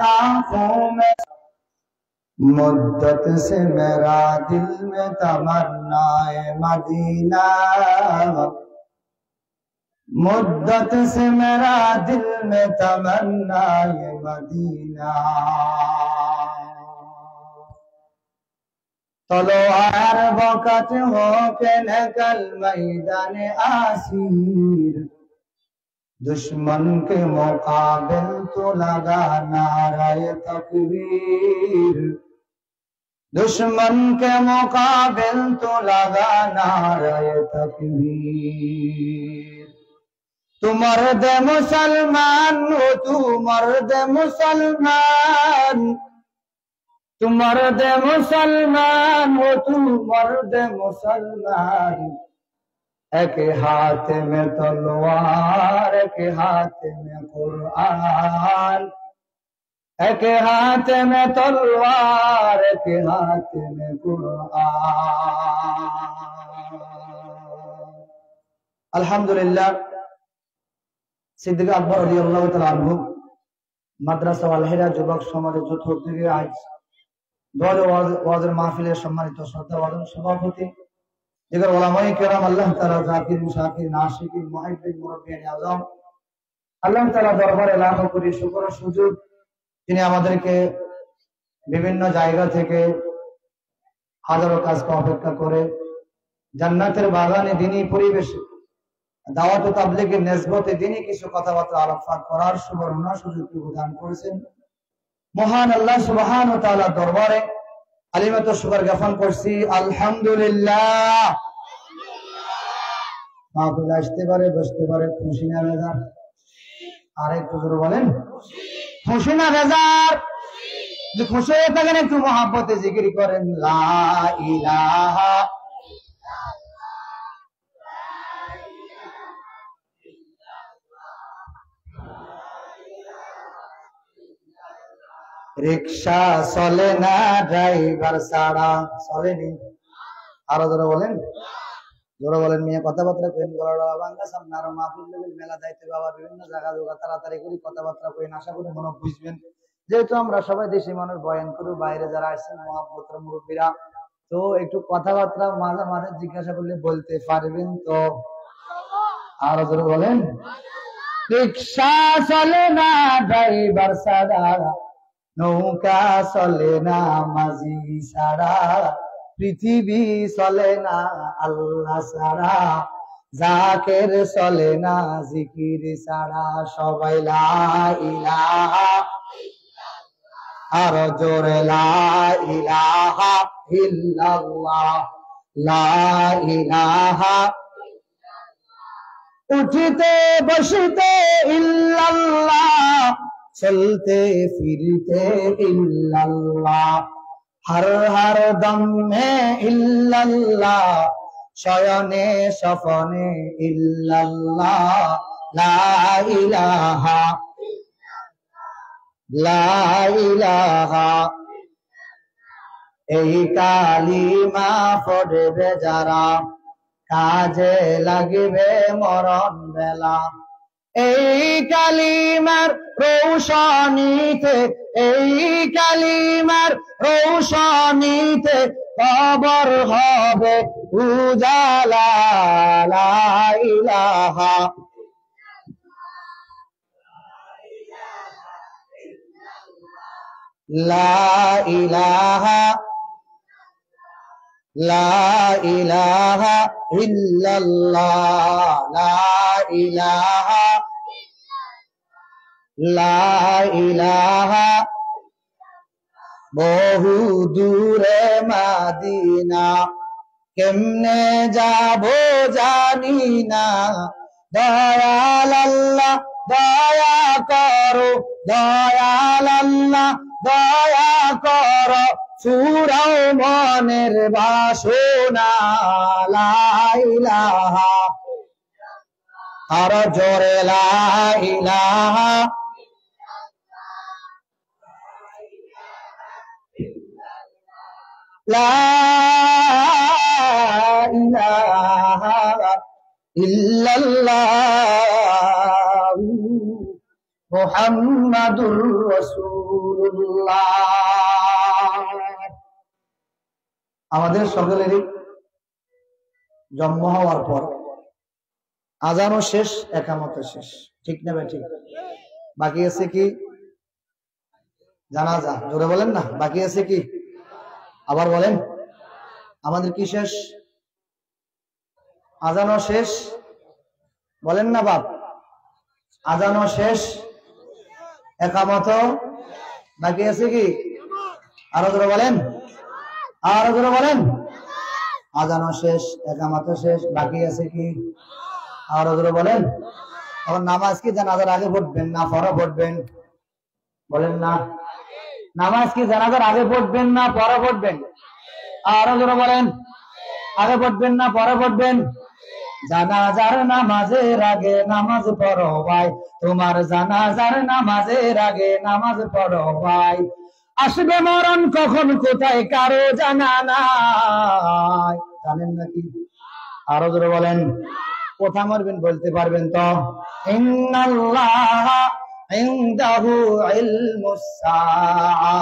आंखों में मुद्दत से मेरा दिल में तमन्नाए मदीना, मुद्दत से मेरा दिल में तमन्नाए मदीना। तलवार वक़्त हो के निकल मैदान आसीर, दुश्मन के मुकाबिल तो लगा नाराए तकबीर, दुश्मन के मुकाबिल तो लगा नाराए तकबीर। तू मर्द मुसलमान हो, तू मर्द मुसलमान, तू मर्द मुसलमान हो, तू मर्द मुसलमान। एक हाथ में तलवार, एक हाथ में कुरान, एक हाथ में तलवार, एक हाथ में कुरान। अल्हम्दुलिल्लाह। सिद्दीक আকবর রাদিয়াল্লাহু তাআলা আনহু মাদ্রাসা আল হিরা যুবক সমাজের যৌথ উদ্যোগে আজ ওয়াজের মাহফিলের সম্মানিত শ্রদ্ধাভাজন সভাপতি जिगर उलमाए किराम अल्लाह ताला जाकिर मुशाकिर नाशिकिन मुहिब्बिन मुरब्बियान आज़म अल्लाह ताला दरबारे लाखों कोटी शुक्र और सुजूद যিনি আমাদেরকে বিভিন্ন জায়গা থেকে হাজারো কাজকে অপেক্ষা করে জান্নাতের বাগানে দ্বীনি পরিবেশে দাওয়াত ও তাবলীগের নিসবতে দ্বীনি কিছু কথাবার্তা আলোচনা করার সুবর্ণ সুযোগ প্রদান করেছেন। মহান আল্লাহ সুবহানাহু ওয়া তাআলা দরবারে আলিমাত শুকর জ্ঞাপন করছি আলহামদুলিল্লাহ। মাহফিল আসতে পারে, বসতে পারে, খুশি না বেজার? আর একটু জোরে বলেন, খুশি না বেজার? যদি খুশি হয়ে থাকেন একটু মহাব্বতে জিকির করেন লা ইলাহা রিক্সা চলে না ড্রাইভার ছাড়া চলেনি। আরো জোরে বলেন, জোরে বলেন। মেয়ে কথাবার্তা কইন, গলাটা বাংলা সামনে আরো মাহফিল লেভেল মেলা যাইতে বাবা বিভিন্ন জায়গা যোগা তাড়াতাড়ি করে কথাবার্তা কইন, আশা করি মনে বুঝবেন। যেহেতু আমরা সবাই দেশি মানুষ, বয়ান করি, বাইরে যারা আসছেন মহাপুত্র মুরব্বীরা, তো একটু কথাবার্তা মাঝে মাঝে জিজ্ঞাসা করলে বলতে পারবেন তো? আরো জোরে বলেন। রিক্সা চলে না ড্রাইভার ছাড়া, নৌকা চলে না মাঝি ছাড়া, পৃথিবী চলে না আল্লাহ ছাড়া, জাকের চলে না জিকির ছাড়া। সবাই লা ইলাহা, আর জোরে লা ইলাহা ইল্লাল্লাহ, লা ইলাহা। উঠিতে বসিতে ইল্লাল্লাহ, চলতে ফিরতে ইল্লাল্লাহ, হর হর দম মে ইল্লাল্লাহ, শয়নে স্বপনে ইল্লাল্লাহ, লা ইলাহা লা ইলাহা। এই কালিমা পড়বে যারা, কাজে লাগবে মরণ বেলা। এই কালিমার রৌশনীতে, এই কালিমার রৌশনীতে কবর হবে উজালা। লা ইলাহা লা ইলাহা লা ইলাহা ইল্লাল্লাহ, লা ইলাহা লা ইলাহা। বহু দূরে মাদিনা, কেমনে যাবো জানি না। দয়াল আল্লাহ দয়া করো, দয়াল আল্লাহ দয়া করো, ফুরাও মনের বাসনা। লা ইলাহা, আর জোরে লা ইলাহা লা ইলাহা ইল্লাল্লাহ মুহাম্মাদুর রাসূল আমাদের সকলেরই জন্ম হওয়ার পর আজানও শেষ, একামতও শেষ, ঠিক না ভাই? ঠিক। বাকি আছে কি? জানাজা। জোরে বলেন না, বাকি আছে কি? আবার বলেন, আমাদের কি শেষ? আজানও শেষ, বলেন না বাপ, আজানও শেষ, একামতও বাকি আছে কি? আরো জোরে বলেন, আরো জোরে বলেন। আজানও শেষ, একামতও শেষ, বাকি আছে কি? আরো জোরে বলেন। এখন নামাজ কি জানাজার আগে পড়বেন না পরে পড়বেন? বলেন না, নামাজ কি জানাজার আগে পড়বেন না পরে পড়বেন? আরো জোরে বলেন, আগে পড়বেন না পরে পড়বেন? জানাজার নামাজের আগে নামাজ পড়ো ভাই, তোমার জানাজার নামাজের আগে নামাজ পড়ো ভাই। আসবে মরণ কখন কোথায় কারো জানা নাই, জানেন নাকি? আরো জোরে বলেন। কোথা মরবেন বলতে পারবেন তো? ইন্নাল্লাহা ইনদাহু ইলমুস সাআ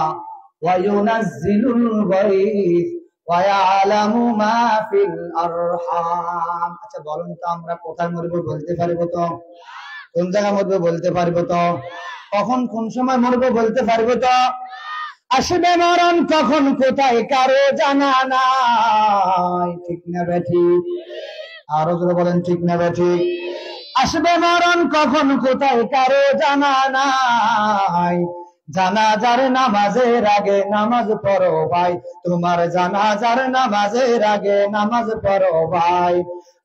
ওয়া ইউনাজ্জিলুল গায়থ ওয়া ইয়ালামু মা ফিল আরহাম। আচ্ছা বলুন তো, আমরা কোথায় মরব বলতে পারবো তো? কোন জায়গা মরব বলতে পারবো তো? কখন কোন সময় মরব বলতে পারবো তো? আসবে মরণ কখন কোথায় কারো জানা নাই, ঠিক না বেঠি? আরো জোরে বলেন, ঠিক না বেঠি? আসবে মরণ কখন কোথায় কারো জানা নাই। জানাজার নামাজের আগে নামাজ পড়ো ভাই, তোমার জানাজার নামাজের আগে নামাজ পড়ো ভাই।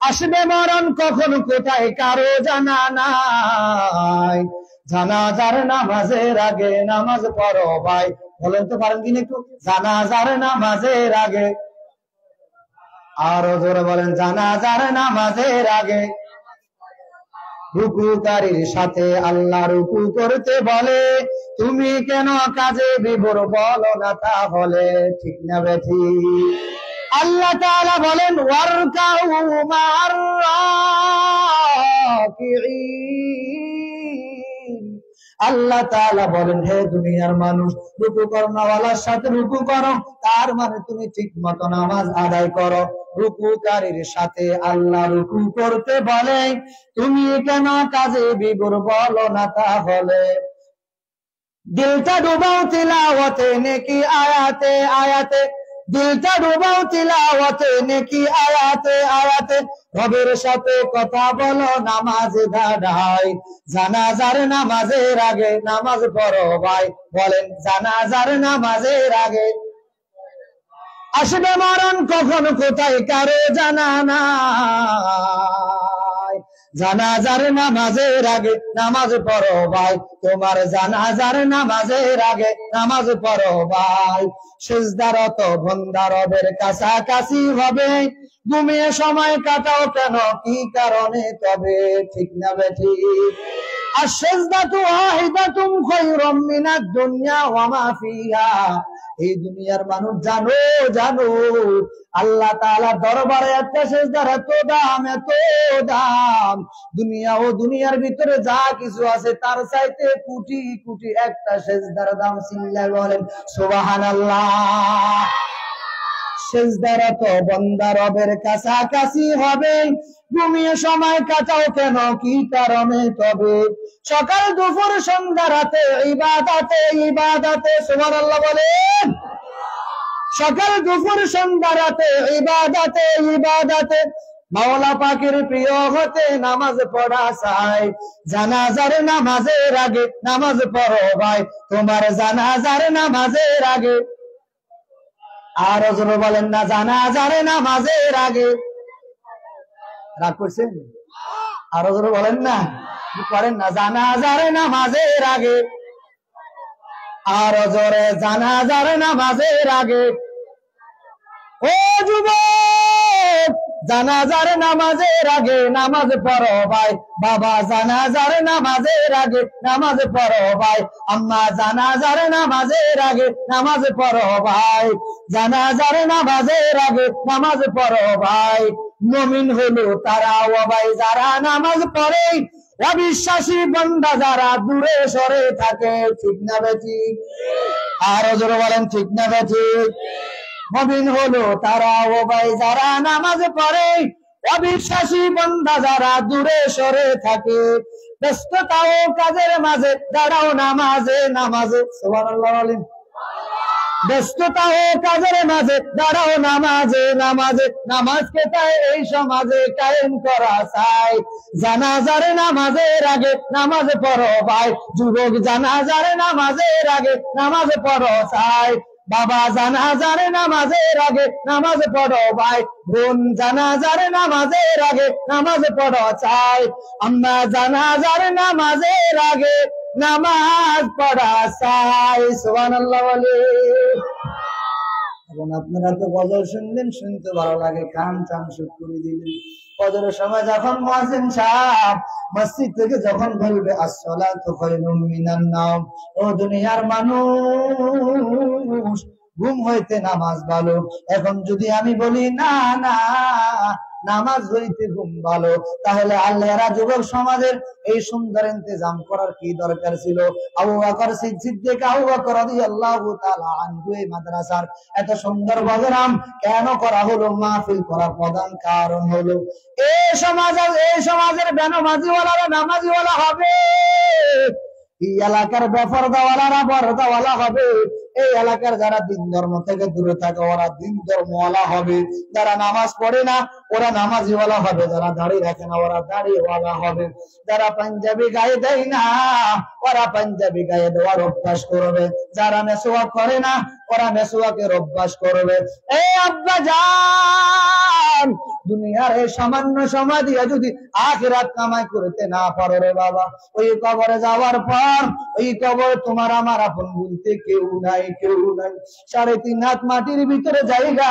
আসবে মরণ কখন কোথায় কারো জানা নাই। জানাজার নামাজের আগে নামাজ পড়ো ভাই। বলেন তো পারেন কিনা একটু? জানাজার নামাজের আগে। আরো জোরে বলেন, জানাজার নামাজের আগে। রুকুকারীর সাথে আল্লাহ রুকু করতে বলে, তুমি কেন কাজে বিভোর বলো না তাহলে, ঠিক না বেঠি? আল্লাহ তাআলা বলেন ওয়ারকাউ মা'আর রাকিঈন। আল্লাহ তাআলা বলেন, হে দুনিয়ার মানুষ, রুকু করনেওয়ালার সাথে রুকু করো, তার মানে তুমি ঠিক মতো নামাজ আদায় করো। রুকুকারীর সাথে আল্লাহ রুকু করতে বলে, তুমি কেন কাজে বিভোর বলো না তাহলে। দিলটা ডুবাও তিলাওয়াতে নেকি আয়াতে আয়াতে, দিলটা ডুবাও তিলাওয়াতে নেকি আয়াতে আয়াতে। রবের সাথে কথা বলো নামাজে দাঁড়াই, জানাজার নামাজের আগে নামাজ পড়ো ভাই। বলেন, জানাজার নামাজের আগে। আসবে মরণ কখন কোথায় কারো জানা নাই। জানাজার নামাজের আগে নামাজ পড়ো ভাই, তোমার জানাজার নামাজের আগে নামাজ পড়ো ভাই। সিজদারত বান্দা রবের কাছাকাছি হবে, ঘুমিয়ে সময় কাটাও কেন কি কারণে তবে, ঠিক না বেঠি? আর সিজদাতু ওয়াহিদাতুন খায়রুম মিনাদ দুনিয়া ওয়া মা ফিহা। এই দুনিয়ার মানুষ জানো জানো, আল্লাহ তাআলা দরবারে একটা সিজদার এত দাম, এত দাম। দুনিয়া ও দুনিয়ার ভিতরে যা কিছু আছে তার চাইতে কোটি কোটি একটা সিজদার দাম। চিল্লায় বলেন সুবহানাল্লাহ। সিজদারত বান্দা রবের কাছাকাছি হবে, ঘুমিয়ে সময় কাটাও কেন কি কারণে তবে। সকাল দুপুর সন্ধ্যা রাতে ইবাদতে ইবাদতে, সুবহানাল্লাহ বলেন। সকাল দুপুর সন্ধ্যা রাতে ইবাদতে ইবাদতে, মাওলা পাকের প্রিয় হতে নামাজ পড়া চাই। জানাজার নামাজের আগে নামাজ পড়ো ভাই, তোমার জানাজার নামাজের আগে। আরো জোরে বলেন না, জানাজার নামাজের আগে। রাগ করছেন? আরো জোরে বলেন না, করেন না, জানাজার নামাজের আগে। আরো জোরে, জানাজার নামাজের আগে। ও যুবক, জানাজার নামাজের আগে নামাজ পড়ো ভাই। বাবা, জানাজার নামাজের আগে নামাজ পড়ো ভাই। আম্মা, জানাজার নামাজের আগে নামাজ পড়ো ভাই। জানাজার নামাজের আগে নামাজ পড়ো ভাই। মুমিন হলো তারা ও ভাই যারা নামাজ পড়ে, অবিশ্বাসী বান্দা যারা দূরে সরে থাকে, ঠিক না বেঠিক? আরো জোরে বলেন ঠিক না বেঠিক? মুমিন হলো তারা ও ভাই যারা নামাজ পড়ে, অবিশ্বাসী বান্দা যারা দূরে সরে থাকে। ব্যস্ততা ও কাজের মাঝে দাঁড়াও নামাজে নামাজে, সুবহানাল্লাহ বলেন। ব্যস্ততা ও কাজের মাঝে দাঁড়াও নামাজে নামাজে, নামাজকে তাই এই সমাজে কায়েম করা চাই। জানাজার নামাজের আগে নামাজ পড়ো ভাই, যুবক জানাজার নামাজের আগে নামাজ পড়ো চাই। বাবা জানাজার নামাজের আগে নামাজ পড়ো ভাই, বোন জানাজার নামাজের আগে নামাজ পড়ো চাই। আম্মা জানাজার নামাজের আগে নামাজ পড়া চাই, সুবহানাল্লাহ বলে। এখন আপনারা তো গজল শুনলেন, শুনতে ভালো লাগে, কান টান সুখ করে দিলেন। ফজরের সময় যখন মুয়াজ্জিন সাহেব মসজিদ থেকে যখন বলবে আসসালাতু খায়রুম মিনান নাওম, ও দুনিয়ার মানুষ ঘুম হইতে নামাজ ভালো। এখন যদি আমি বলি না না নামাজ হইতে ঘুম ভালো, তাহলে আল্লাহরা যুবক সমাজের এই সুন্দর ইন্তজাম করার কি দরকার ছিল? আবু বকর সিদ্দিক রাদিয়াল্লাহু তাআলা আনহু এই মাদ্রাসার এত সুন্দর প্রোগ্রাম কেন করা হলো? মাহফিল করার প্রধান কারণ হলো এই সমাজের বেনামাজিওয়ালারা নামাজিওয়ালা হবে, এই এলাকার বেপরদাওয়ালারা পর্দাওয়ালা হবে, এই এলাকার যারা দিন ধর্ম থেকে দূরে থাকে ওরা দিন ধর্মওয়ালা হবে, যারা নামাজ পড়ে না ওরা নামাজিওয়ালা হবে, যারা দাড়ি রাখে না ওরা দাড়িওয়ালা হবে, যারা পাঞ্জাবি গায়ে দেয় না ওরা পাঞ্জাবি গায়ে দেওয়ার অভ্যাস করবে, যারা মেসওয়াক করে না ওরা মেসওয়াকের অভ্যাস করবে। এই আব্বা জান, দুনিয়ার এই সামান্য সময় দিয়ে যদি আখিরাত কামাই করতে না পারো রে বাবা, ওই কবরে যাওয়ার পর ওই কবর তোমার আমার আপন বলতে কেউ নাই, কেউ নাই। 3.5 হাত মাটির ভিতরে জায়গা,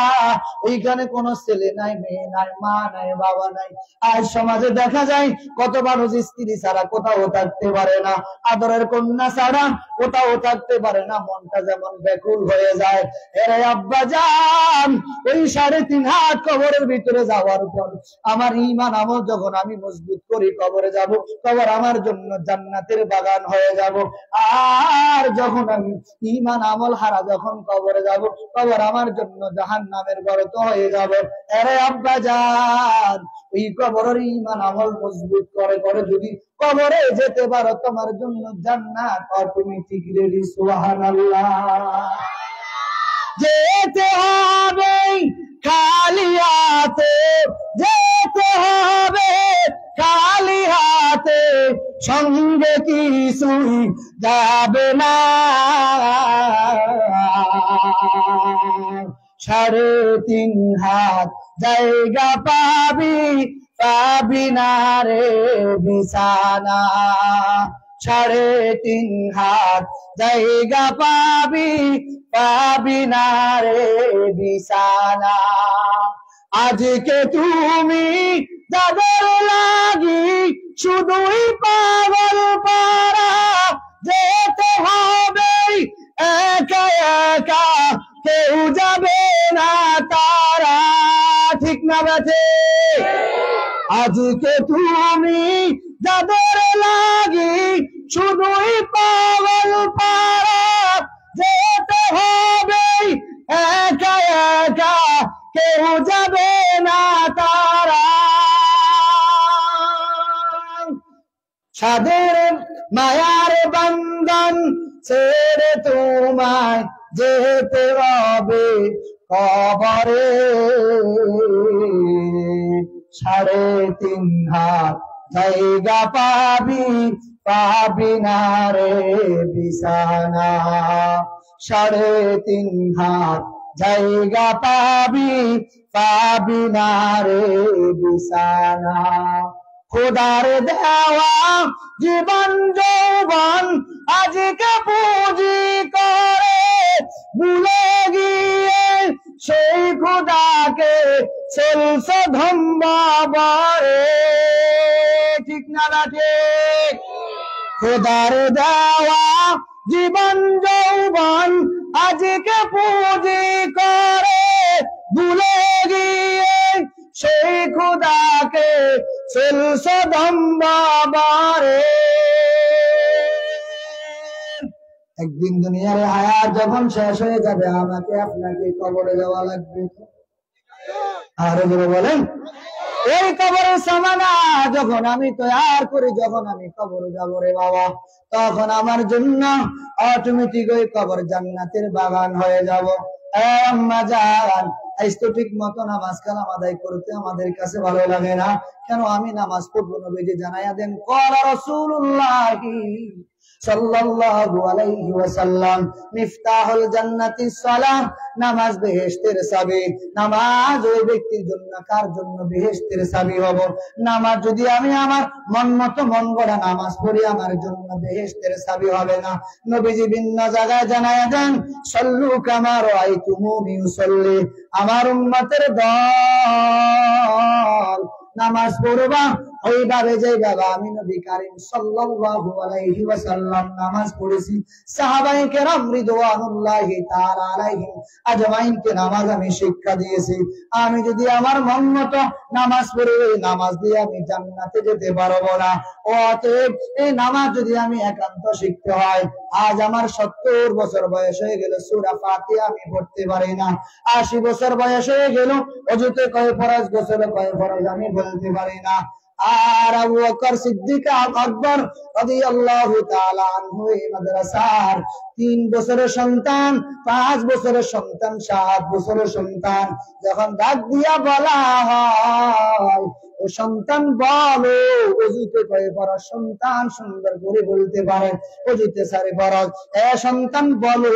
ওইখানে কোনো ছেলে নাই, মেয়ে নাই, মা নাই, বাবা নাই। আজ সমাজে দেখা যায় কত মানুষ স্ত্রী ছাড়া কোথাও থাকতে পারে না, আদরের কন্যা ছাড়া কোথাও থাকতে পারে না, মনটা যেমন ব্যাকুল হয়ে যায়। এরে আব্বা জান, ওই 3.5 হাত কবরের ভিতরে যাওয়ার পর আমার ঈমান আমল যখন আমি মজবুত করি কবরে যাব, কবর আমার জন্য জান্নাতের বাগান হয়ে যাব। আর যখন আমি ঈমান আমল হারা যখন কবরে যাব, কবর আমার জন্য জাহান্নামের গর্ত হয়ে যাবে। আরে আব্বা জান, ওই কবরের ঈমান আমল মজবুত করে করে যদি কবরে যেতে পারো তোমার জন্য জান্নাত অটোমেটিক রেডি, সুবহানাল্লাহ। যেতে হবে খালি হাতে, যেতে হবে খালি হাতে, সঙ্গে কিছুই যাবে না। 3.5 হাত জায়গা পাবি, পাবি না রে বিছানা। 3.5 হাত জায়গা পাবি, পাবি না রে বিছানা। আজকে তুমি যাদের লাগি শুধুই পাগল পারা, যেতে হবে একা একা, কেউ যাবে না তারা, ঠিক না বেঠে? আজকে তুমি যাদের লাগি শুধুই পাগল পারা, যেতে হবে একা একা, কেউ যাবে না তারা। সাদের মায়ার বন্ধন ছেড়ে তোমায় যেতে হবে কবরে। 3.5 হাত জায়গা পাবি, পাবি না রে বিছানা। 3.5 হাত জায়গা পাবি, পাবি না রে বিছানা। খোদার দেওয়া জীবন যৌবন আজকে পুঁজি করে, ভুলে গিয়ে সেই খোদাকে চলছে ধম্বাবরে, ঠিক না ঠিক? খোদার দেওয়া জীবন যৌবন আজকে পুঁজি করে, ভুলে গিয়ে সেই খোদাকে চলছে দম্বাবারে। একদিন দুনিয়ার হায়াত যখন শেষ হয়ে যাবে, আমাকে আপনাকে কবরে যাওয়া লাগবে। আরো জোরে বলেন। এই কবরের সামানা যখন আমি তৈরি করি, যখন আমি কবরে যাবো রে বাবা, তখন আমার জন্য অটোমেটিক ওই কবর জান্নাতের বাগান হয়ে যাব। আম্মা জান, আজকে ঠিক মতো নামাজ কালাম আদায় করতে আমাদের কাছে ভালো লাগে না কেন? আমি নামাজ পড়বো, নবীজি জানাইয়া দেন, ক্বালা রাসূলুল্লাহি সাল্লাল্লাহু আলাইহি ওয়াসাল্লাম, মিফতাহুল জান্নাতিস সালাহ, নামাজ বেহেশতের চাবি। নামাজ ওই ব্যক্তির জন্য, কার জন্য বেহেশতের চাবি হব? নামাজ যদি আমি আমার মন মতো মন গড়া নামাজ পড়ি, আমার জন্য বেহেশতের চাবি হবে না। নবীজি ভিন্ন জায়গায় জানায়া দেন, সাল্লু কামা রাআইতুমুনি উসাল্লি, আমার উম্মতের দল নামাজ পড়বা ওইভাবে যেভাবে আমি নবী কারীম সাল্লাল্লাহু আলাইহি ওয়াসাল্লাম নামাজ পড়েছি। সাহাবায়ে কেরাম রিদওয়ানুল্লাহি তাআলা আলাইহিম আজমাইনকে নামাজ আমি শিক্ষা দিয়েছি। আমি যদি আমার মন মতো নামাজ পড়ি, নামাজ দিয়ে আমি জান্নাতে যেতে পারবো না। অতএব এই নামাজ যদি আমি একান্ত শিখতে হয়, আজ আমার 70 বছর বয়স হয়ে গেল, সূরা ফাতিহা আমি পড়তে পারি না। 80 বছর বয়স হয়ে গেল, ওযুতে কয় ফরজ, গোসলে কয় ফরজ আমি বলতে পারি না। আর আবু বকর সিদ্দিক আকবর রাদিয়াল্লাহু তাআলা আনহু এই মাদ্রাসার 3 বছরের সন্তান, 5 বছরের সন্তান, 7 বছরের সন্তান যখন ডাক দিয়া বলা হয়, ও সন্তান বলো ওযুতে কয় ফরজ, সন্তান সুন্দর করে বলতে পারে ওযুতে 4 ফরজ। এ সন্তান বলো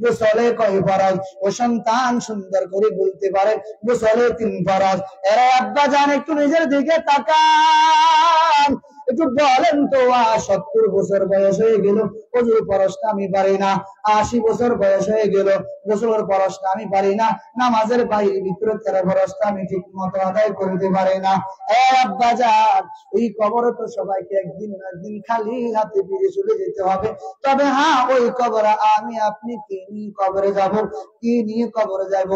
গোসলে কয় ফরজ, ও সন্তান সুন্দর করে বলতে পারে গোসলে 3 ফরজ। এরা আব্বা জান একটু নিজের দিকে তাকান, একটু বলেন তো, 70 বছর বয়স হয়ে গেল, ওযুর ফরজটা আমি পারি না। 80 বছর বয়স হয়ে গেল, গোসলের ফরজটা আমি পারি না। নামাজের বাইরে ভিতরে 13 ফরজটা আমি ঠিক মতো আদায় করতে পারি না। এ আব্বা জান, ওই কবরে তো সবাইকে একদিন না একদিন খালি হাতে ফিরে চলে যেতে হবে। তবে হ্যাঁ, ওই কবরে আমি আপনি কি নিয়ে কবরে যাব, কি নিয়ে কবরে যাব,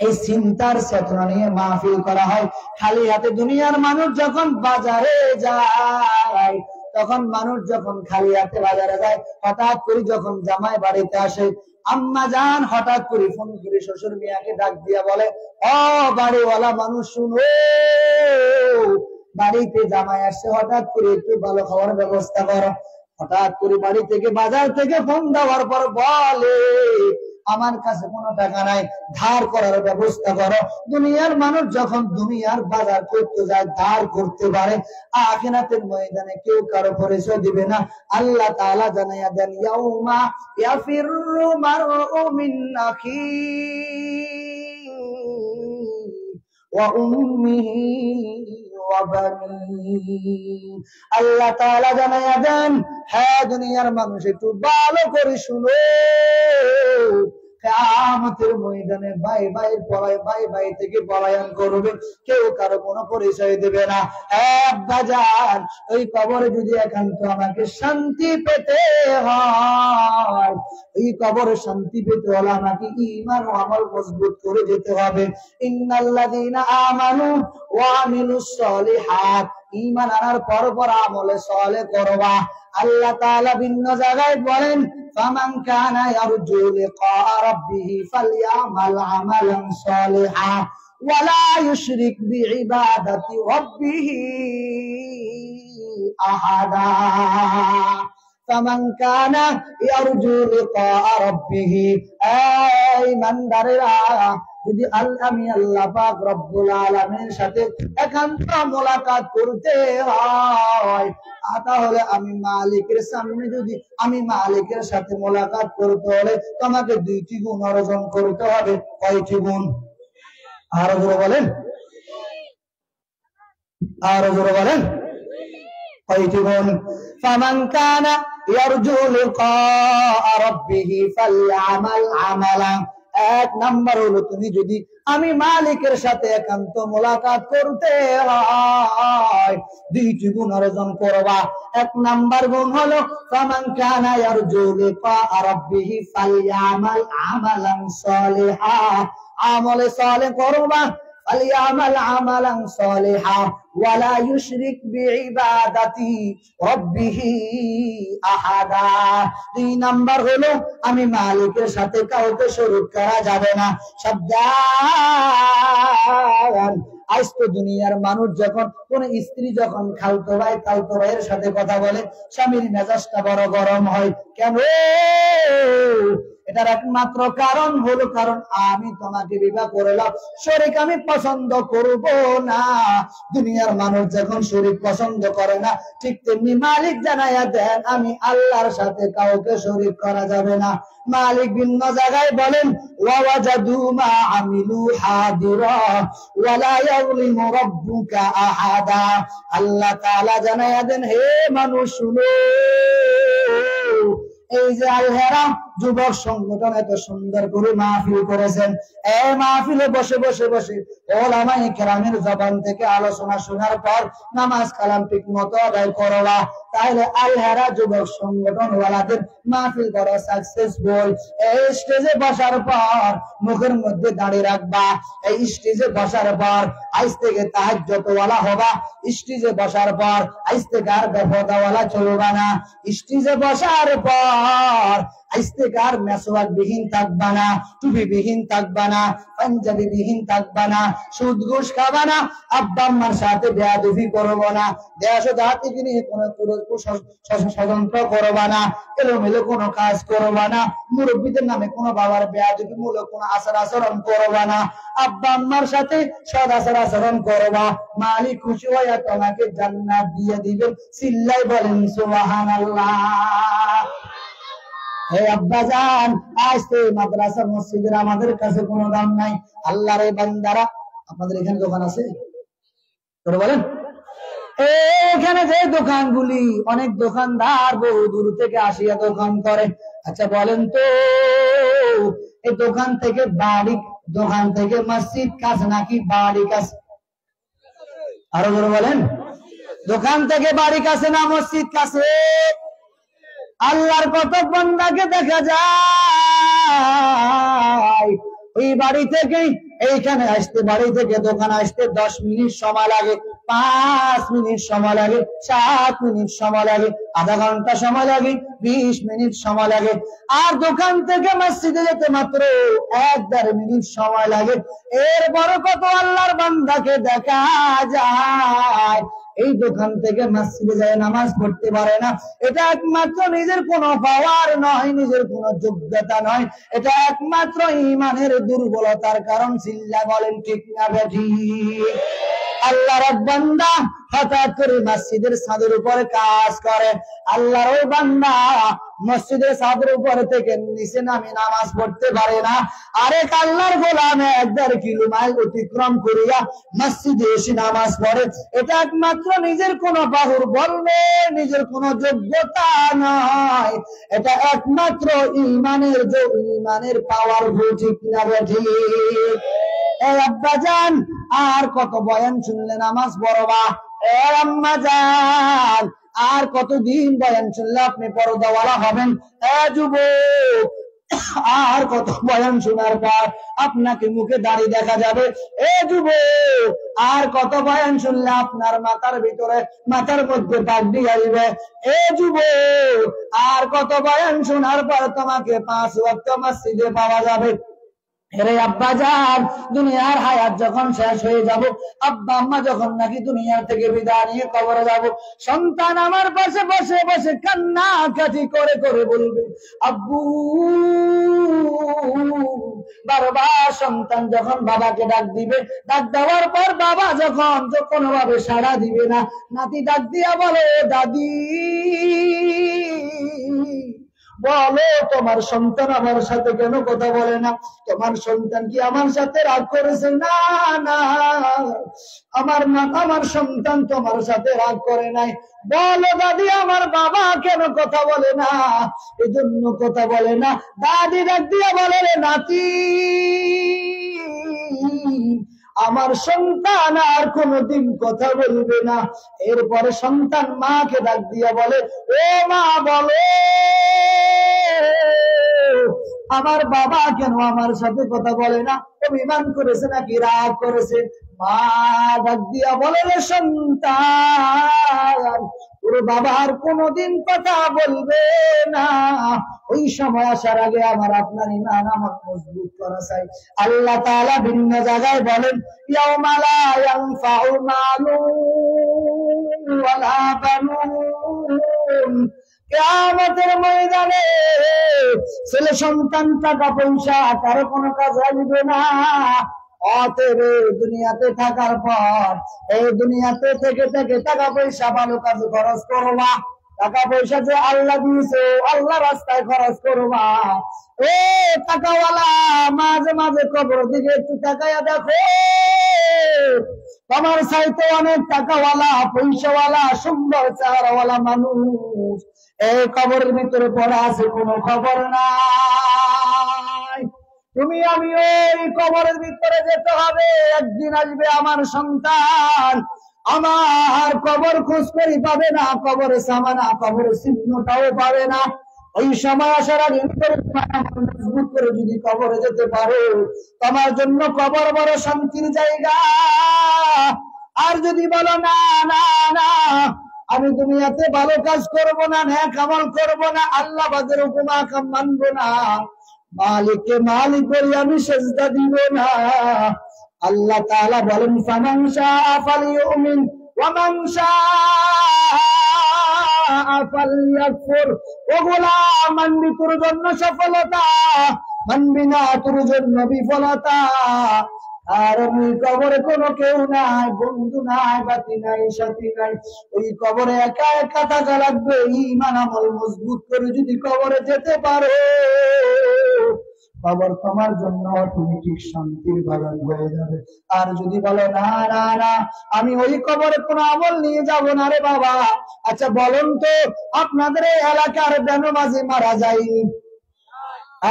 এই চিন্তার চেতনা নিয়ে মাহফিল করা হয়। খালি হাতে দুনিয়ার মানুষ যখন বাজারে যায়, তখন মানুষ যখন খালি হাতে বাজারে যায়, হঠাৎ করে যখন জামাই বাড়িতে আসে, আম্মা জান হঠাৎ করে ফোন করে শ্বশুর মিয়াকে ডাক দিয়া বলে, ও বাড়িওয়ালা মানুষ শুনো, বাড়িতে জামাই আসছে, হঠাৎ করে একটু ভালো খাওয়ার ব্যবস্থা করো। হঠাৎ করে বাড়ি থেকে, বাজার থেকে ফোন দেওয়ার পর বলে, আমার কাছে কোনো টাকা নাই, ধার করার ব্যবস্থা করো। দুনিয়ার মানুষ যখন দুনিয়ার বাজার করতে যায়, ধার করতে পারে, আখিরাতের ময়দানে কেউ কারো পরিচয় দিবে না। আল্লাহ তাআলা জানাইয়া দেন, ইয়াউমা ইয়াফিরু মারউ মিন আখিহি ওয়া উম্মিহি ওয়া বানিহি। আল্লাহ তাআলা জানাইয়া দেন, হ্যাঁ দুনিয়ার মানুষ একটু ভালো করে শুনো, কিয়ামতের ময়দানে ভাই ভাইয়ের পরায়, ভাই ভাই থেকে পলায়ন করবে, কেউ কারো কোনো পরিচয় দেবে না। আব্বা জান, ওই কবরে যদি একান্ত আমাকে শান্তি পেতে হয়, এই কবরে শান্তি পেতে হলে আমাকে ঈমান ও আমল মজবুত করে যেতে হবে। ইন্নাল্লাযীনা আমানু ওয়া আমিলুস সলিহাত, ঈমান আনার পর পর আমলে সালেহ করবা। আল্লাহ তাআলা ভিন্ন জায়গায় বলেন, ফামান কানা ইয়ারজু লিকা রাব্বিহি ফালইআমাল আমালান সালিহা ওয়া লা ইউশরিক বিইবাদাতি রাব্বিহি আহাদা। ফামান কানা ইয়ারজু লিকা রাব্বিহি, এই ইমানদারেরা, যদি আমি আল্লাহ পাক রব্বুল আলামিনের সাথে একান্ত মোলাকাত করতে হয়, তাহলে আমি মালিকের সামনে, যদি আমি মালিকের সাথে মোলাকাত করতে হলে তোমাকে 2টি গুণ অর্জন করতে হবে। কয়টি গুণ? আরো জোরে বলেন, আরো জোরে বলেন, কয়টি গুণ? ফামান কানা ইয়ারজু লিকা রাব্বিহি ফালইআমাল আমালা। 1 নাম্বার হলো, তুমি যদি আমি মালিকের সাথে একান্ত মোলাকাত করতে হয়, 2টি গুণ অর্জন করবা। 1 নাম্বার গুণ হলো, ফামান কানা ইয়ারজু লিকা রাব্বিহি ফালইআমাল আমালান সালিহা, আমলে সালেহ করবা। ফালিয়ামাল আমালান সালিহা ওয়া লা ইউশরিক বিইবাদাতি রাব্বিহি আহাদা। 2 নাম্বার হলো আমি মালিকের সাথে কাউকে শরীক করা যাবে না। সাবধান, আজ তো দুনিয়ার মানুষ যখন কোন স্ত্রী যখন খালতো ভাই তালতো ভাইয়ের সাথে কথা বলে স্বামীর মেজাজটা বড় গরম হয়। কেন? এটার একমাত্র কারণ হলো কারণ আমি তোমাকে বিবাহ করলাম, শরীক আমি পছন্দ করব না। দুনিয়ার মানুষ যখন শরীক পছন্দ করে না, ঠিক তেমনি মালিক জানাইয়া দেন আমি আল্লাহর সাথে কাউকে শরীক করা যাবে না। মালিক ভিন্ন জায়গায় বলেন ওয়াজাদু মা আমিলু হাদিরা ওয়া লা ইয়াযলিমু রাব্বুকা আহাদা। আল্লাহ তাআলা জানাইয়া দেন হে মানুষ শুনো, এই যে আল-হেরা যুবক সংগঠন এত সুন্দর করে মাহফিল করেছেন, এই মাহফিলে বসে বসে বসে ওলামায়ে কেরামের জবান থেকে আলোচনা শোনার পর নামাজ কালাম ঠিক মতো আদায় করবা, তাহলে আল-হেরা যুবক সংগঠন ওয়ালাদের মাহফিল করা সাকসেসফুল। এই স্টেজে বসার পর মুখের মধ্যে দাঁড়িয়ে রাখবা, এই স্টেজে বসার পর আজ থেকে তাহাজ্জুদ ওয়ালা হবা, স্টেজে বসার পর আজ থেকে আর বেপরদা ওয়ালা চলবা না, স্টেজে বসার পর আজ থেকে আর মেসওয়াক বিহীন থাকবা না, টুপি বিহীন থাকবা না, পাঞ্জাবি বিহীন থাকবা না, সুদ ঘুষ খাবা না, আব্বা আম্মার সাথে বেয়াদবি করবো না, দেশ জাতিকে নিয়ে কোনো ষড়যন্ত্র করবা না, এলোমেলো কোনো কাজ করবা না, মুরব্বীদের নামে কোনো বাবার বেয়াদবি মূলক কোনো আচার আচরণ করবা না, আব্বা আম্মার সাথে সদ আচার আচরণ করবা। মালিক খুশি হইয়া তোমাকে জান্নাত দিয়ে দিবেন। চিল্লাই বলেন সুবহানাল্লাহ। হে আব্বাজান, আজ তো মাদ্রাসা মসজিদের আমাদের কাছে কোনো দাম নাই। আল্লাহর এই বান্দারা, আপনাদের এখানে দোকান আছে? তোরা বলেন, এখানে যে দোকানগুলি অনেক দোকানদার বহু দূর থেকে আসিয়া দোকান করে। আচ্ছা বলেন তো, এই দোকান থেকে বাড়ি, দোকান থেকে মসজিদ কাছে নাকি বাড়ি কাছে? আরো বড় বলেন, দোকান থেকে বাড়ি কাছে না মসজিদ কাছে? আল্লাহর কত বান্দাকে দেখা যায় ওই বাড়ি থেকে এইখানে আসতে, বাড়ি থেকে দোকান আসতে 10 মিনিট সময় লাগে, 5 মিনিট সময় লাগে, 7 মিনিট সময় লাগে, আধা ঘন্টা সময় লাগে, 20 মিনিট সময় লাগে। আর দোকান থেকে মসজিদে যেতে মাত্র 1-1.5 মিনিট সময় লাগে। এর বড় কত আল্লাহর বান্দাকে দেখা যায় এই দোকান থেকে মসজিদে যায় নামাজ পড়তে পারে না। এটা একমাত্র নিজের কোনো পাওয়ার নয়, নিজের কোনো যোগ্যতা নয়, এটা একমাত্র ঈমানের দুর্বলতার কারণ। চিল্লা বলেন ঠিক না বেঠিক? আল্লাহর বান্দা হঠাৎ করে মসজিদের ছাদের উপরে কাজ করে, আল্লাহর ওই বান্দা মসজিদের ছাদের উপরে থেকে নিচে নামে নামাজ পড়তে পারে না। আরেক আল্লাহর গোলাম 1.5 কিলোমিটার অতিক্রম করিয়া মসজিদে এসে নামাজ পড়ে। এটা একমাত্র নিজের কোনো বাহুর বল নেই, নিজের কোনো যোগ্যতা নয়, এটা একমাত্র ঈমানের ঈমানের পাওয়ার। ঠিক না বেঠিক? এই আব্বাজান, আর কত বয়ান শুনলে নামাজ পড়বা? এ আম্মাজান, আর কতদিন বয়ান শুনলে আপনি পর্দাওয়ালা হবেন? এ যুবক, আর কত বয়ান শোনার পর আপনাকে মুখে দাড়ি দেখা যাবে? এ যুবক, আর কত বয়ান শুনলে আপনার মাথার ভিতরে, মাথার মধ্যে পাগড়ি আসবে? এ যুবক, আর কত বয়ান শোনার পর তোমাকে 5 ওয়াক্ত মসজিদে পাওয়া যাবে? হেরে আব্বাজান, দুনিয়ার হায়াত যখন শেষ হয়ে যাব, আব্বা আম্মা যখন নাকি দুনিয়া থেকে বিদায় নিয়ে কবরে যাব, সন্তান আমার পাশে বসে বসে কান্না কাটি করে করে বলবে আব্বু। বারবার সন্তান যখন বাবাকে ডাক দিবে, ডাক দেওয়ার পর বাবা যখন কোনোভাবে সাড়া দিবে না, নাতি ডাক দিয়া বলে দাদি, বলো তোমার সন্তান আমার সাথে কেন কথা বলে না? তোমার সন্তান কি আমার সাথে রাগ করেছে? না না, আমার সন্তান তোমার সাথে রাগ করে নাই। বলো দাদি, আমার বাবা কেন কথা বলে না? এজন্য কথা বলে না। দাদি ডাক দিয়া বলে রে নাতি, আমার সন্তান আর কোনদিন কথা বলবে না। এরপরে সন্তান মাকে ডাক দিয়া বলে, ও মা বলো আমার বাবা কেন আমার সাথে কথা বলে না, অভিমান করেছে নাকি রাগ করেছে? মা ডাক দিয়া বলে, রে সন্তান, তোর বাবা আর কোনোদিন কথা বলবে না। ওই সময় আসার আগে আমার আপনার ঈমান আমার মজবুত করা চাই। আল্লাহ তাআলা ভিন্ন জায়গায় বলেন, ইয়াউমা লা ইয়ানফাউ মালুন ওয়ালা বানুন, কিয়ামতের ময়দানে ছেলে সন্তান টাকা পয়সা কারো কোনো কাজ আসবে না। অতএব দুনিয়াতে থাকার পর এই দুনিয়াতে থেকে থেকে টাকা পয়সা ভালো কাজে খরচ করবা। টাকা পয়সা যে আল্লাহ দিয়েছে আল্লাহ রাস্তায় খরচ করবা। ও টাকাওয়ালা, মাঝে মাঝে কবর দিকে একটু তাকায়া দেখো, তোমার চাইতে অনেক টাকাওয়ালা, পয়সাওয়ালা, সুন্দর চেহারাওয়ালা মানুষ এই কবরের ভিতরে পড়া আছে, কোনো খবর নাই। তুমি আমি ওই কবরের ভিতরে যেতে হবে। একদিন আসবে আমার সন্তান, আমার কবর খোঁজ করি পাবে না, কবরে সামানা, কবরে চিহ্নটাও পাবে না। ওই সময় আসার আগে মজবুত করে যদি কবরে যেতে পারো, তোমার জন্য কবর বড় শান্তির জায়গা। আর যদি বলো না না না, আমি দুনিয়াতে ভালো কাজ করব না, নেক আমল করব না, আল্লাহ বাদের হুকুম আহকাম মানব না, মালিককে মালিক বলি আমি সেজদা দিব না, আল্লাহ তাআলা বলেন, ফামান শাআ ফালিউমিন ওয়া মান শাআ ফালইয়াকফুর। ও গোলাম, মানবি তোর জন্য সফলতা, মানবি না তোর জন্য বিফলতা। আর ওই কবরে কোনো কেউ নাই, বন্ধু নাই, বাতি নাই, সাথী নাই। ওই কবরে একা একা থাকা লাগবে। ঈমান আমল মজবুত করে যদি কবরে যেতে পারো, কবর তোমার জন্য অটোমেটিক শান্তির বাগান হয়ে যাবে। আর যদি বলো না না না, আমি ওই কবরে কোনো আমল নিয়ে যাব না রে বাবা, আচ্ছা বলুন তো, আপনাদের এই এলাকার বেনমাজি মারা যায়নি?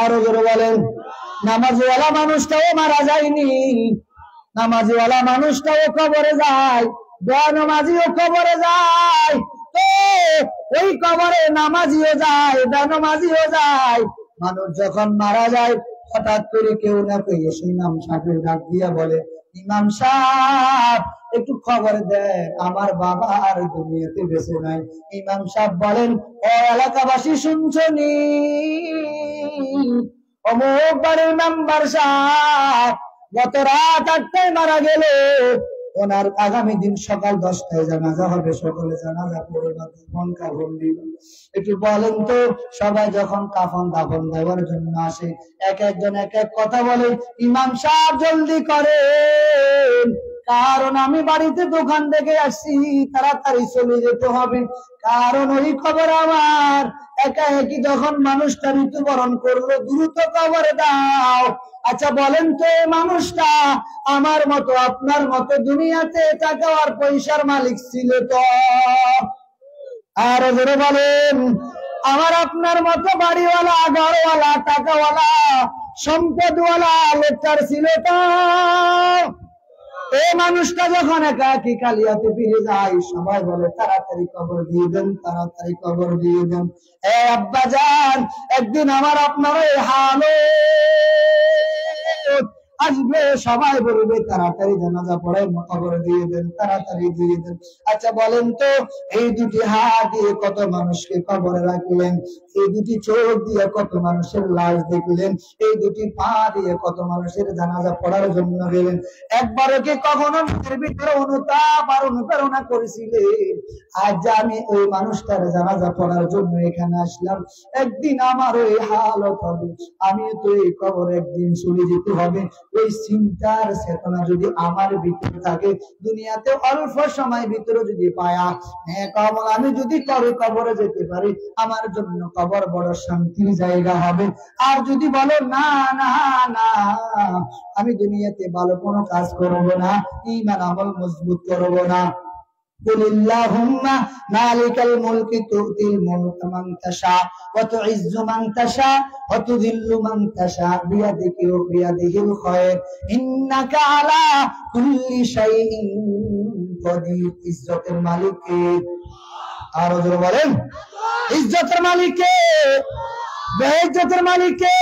আরো জোরে বলেন। নামাজওয়ালা মানুষটাও মারা যায়নি? নামাজওয়ালা মানুষটাও কবরে যায়, বেনমাজিও কবরে যায়। তো ওই কবরে নামাজিও যায়, বেনমাজিও যায়। মানুষ যখন মারা যায়, হঠাৎ করে কেউ না কেউ এসে ইমাম সাহেবের ডাক দিয়া বলে, ইমাম সাহেব একটু খবর দেন, আমার বাবা আর দুনিয়াতে বেঁচে নাই। ইমাম সাহেব বলেন, ও এলাকাবাসী শুনছনি, অমুক বাড়ির মেম্বার সাহেব গত রাত 8টায় মারা গেল, ওনার আগামী দিন সকাল 10টায় জানাজা হবে, সকলে জানাজা পড়ে মন কাফন দিল। একটু বলেন তো, সবাই যখন কাফন দাফন দেওয়ার জন্য আসে, এক একজন এক এক কথা বলে, ইমাম সাহেব জলদি করেন, কারণ আমি বাড়িতে দোকান থেকে আসছি, তাড়াতাড়ি চলে যেতে হবে, কারণ ওই খবর আমার। একা একই যখন মানুষটা মৃত্যুবরণ করলো, দ্রুত খবর দাও। আচ্ছা বলেন তো, এই মানুষটা আমার মতো আপনার মতো দুনিয়াতে টাকা আর পয়সার মালিক ছিল তো? আর ধরে বলেন, আমার আপনার মতো বাড়িওয়ালা, ঘরওয়ালা, টাকাওয়ালা, সম্পদওয়ালা লোকটার ছিল তো? এই মানুষটা যখন একাকি কালিয়াতে ফিরে যায়, সবাই বলে তাড়াতাড়ি কবর দিয়ে দেন, তাড়াতাড়ি কবর দিয়ে দেন। এ আব্বা জান, একদিন আমার আপনার এই হালত আসবে, সবাই বলবে তাড়াতাড়ি জানাজা পড়ায় কবর দিয়ে দেন, তাড়াতাড়ি দিয়ে দেন। আচ্ছা বলেন তো, এই দুটি হাত দিয়ে কত মানুষকে কবরে রাখলেন, এই দুটি চোখ দিয়ে কত মানুষের লাশ দেখলেন, এই দুটি পা দিয়ে কত মানুষের জানাজা পড়ার জন্য গেলেন, একবারও কি কখনো নিজের ভিতরে অনুতাপ আর অনুপ্রেরণা করেছিলেন, আজ যে আমি ওই মানুষটার জানাজা পড়ার জন্য এখানে আসলাম, একদিন আমার ওই হালত হবে, আমি তো এই কবর একদিন চলে যেতে হবে। ওই চিন্তার চেতনা যদি আমার ভিতরে থাকে, দুনিয়াতে অল্প সময় ভিতরে যদি পায়া, হ্যাঁ কবর আমি যদি কবরে যেতে পারি, আমার জন্য কবর বড় শান্তির জায়গা হবে। আর যদি বলো না না না, আমি দুনিয়াতে ভালো কোনো কাজ করব না, ঈমান আমল মজবুত করব না, قل اللهم مالك الملك تؤتي الملك من تشاء وتعز من تشاء وتذل من تشاء بيده الخير إنك على كل شيء قدير। ইজ্জতের মালিক কে? আরো জোরে বলেন, ইজ্জতের মালিক কে? বেইজ্জতের মালিক কে?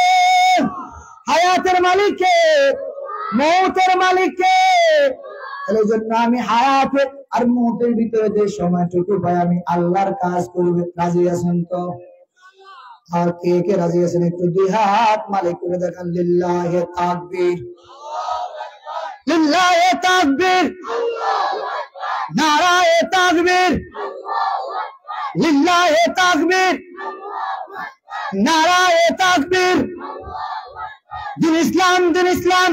হায়াতের মালিক কে, মৌতের মালিক কে। এই জন্য আমি হায়াতে আর মৌতের ভিতরে যে সময়টুকু পাই আমি আল্লাহর কাজ করবে। রাজি আছেন তো? আর কে কে রাজি আছেন একটু দুই হাত মালিক করে দেখান। লিল্লাহে তাকবীর, লিল্লাহে তাকবীর, নারায়ে তাকবীর, লিল্লাহে তাকবীর, নারায়ে তাকবীর। দিন ইসলাম, দিন ইসলাম,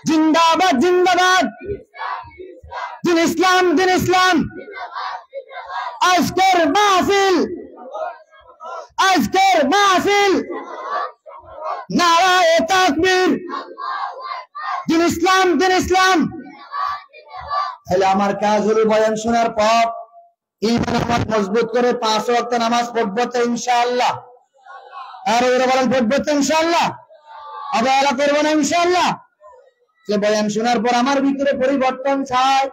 জিন্দাবাদ, জিন্দাবাদ, দিন ইসলাম, দিন ইসলাম। আজকের মাহফিল, আজকের মাহফিল, নারায়ে তাকবীর, দিন ইসলাম, দিন ইসলাম। তাহলে আমার কাজ হলো বয়ান শোনার পর ঈমান আমার মজবুত করে 5 ওয়াক্ত নামাজ পড়বো তো ইনশাআল্লাহ। আর ওরা বলেন পড়বো তো ইনশাআল্লাহ, অবহেলা করবো না ইনশাআল্লাহ। যে বয়ান শোনার পর আমার ভিতরে পরিবর্তন চাই,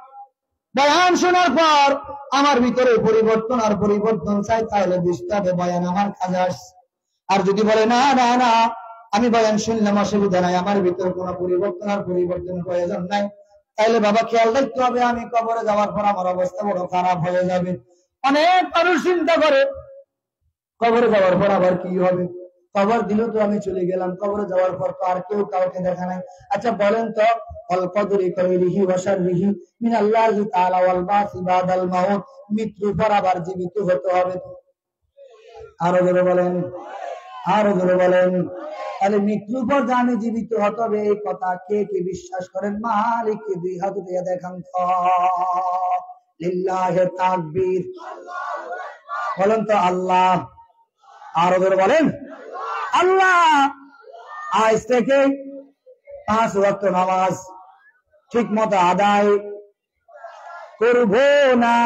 বয়ান শোনার পর আমার ভিতরে পরিবর্তন আর পরিবর্তন চাই, তাহলে বুঝতে হবে বয়ান আমার কাজে আসছে। আর যদি বলে না না না আমি বয়ান শুনলাম অসুবিধা নাই, আমার ভিতরে কোনো পরিবর্তন আর পরিবর্তন প্রয়োজন নাই, তাইলে বাবা খেয়াল রাখতে হবে আমি কবরে যাওয়ার পর আমার অবস্থা বড় খারাপ হয়ে যাবে। অনেক মানুষ চিন্তা করে কবরে যাওয়ার পর আবার কি হবে, কবর দিল তো আমি চলে গেলাম, কবরে যাওয়ার পর তো আর কেউ কাউকে দেখা নাই। আচ্ছা বলেন তো, আল কদরি খাইরিহি ওয়া শাররিহি মিন আল্লাহি তাআলা ওয়াল বাসি বাদাল মাউত, মৃত্যুর পর আবার জীবিত হতে হবে। আরো জোরে বলেন, আরো জোরে বলেন। তাহলে মৃত্যুর পর যে আমি জীবিত হতে হবে এই কথা কে কে বিশ্বাস করেন? মালিককে দুই হাত দিয়ে দেখান তো। লিল্লাহে তাকবীর, বলেন তো আল্লাহ। আরো জোরে বলেন আল্লাহ। আজ থেকে 5 ওয়াক্ত নামাজ ঠিক মতো আদায় করব না।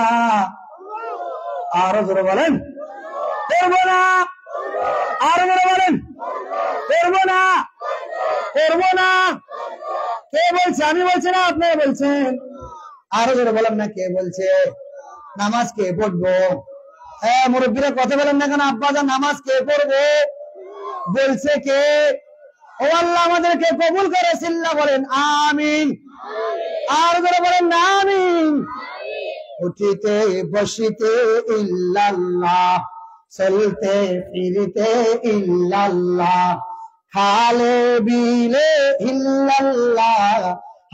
আরো জোরে বলেন করব না। আরো জোরে বলেন করব না, করব না। কে বলছে? আমি বলছি না আপনারা বলছেন? আরো জোরে বলেন না কে বলছে? নামাজ কে পড়বো? হ্যাঁ মুরব্বীরা কথা বলেন না কেন? আব্বাজান নামাজ কে পড়বো বলছে কে? ও আল্লাহ আমাদেরকে কবুল করে সিল্লা বলেন আমিন। আর করে বলেন না আমিন। উঠিতে বসিতে ইল্লাল্লাহ, চলতে ফিরতে ইল্লাল্লাহ, খালে বিলে ইল্লাল্লাহ,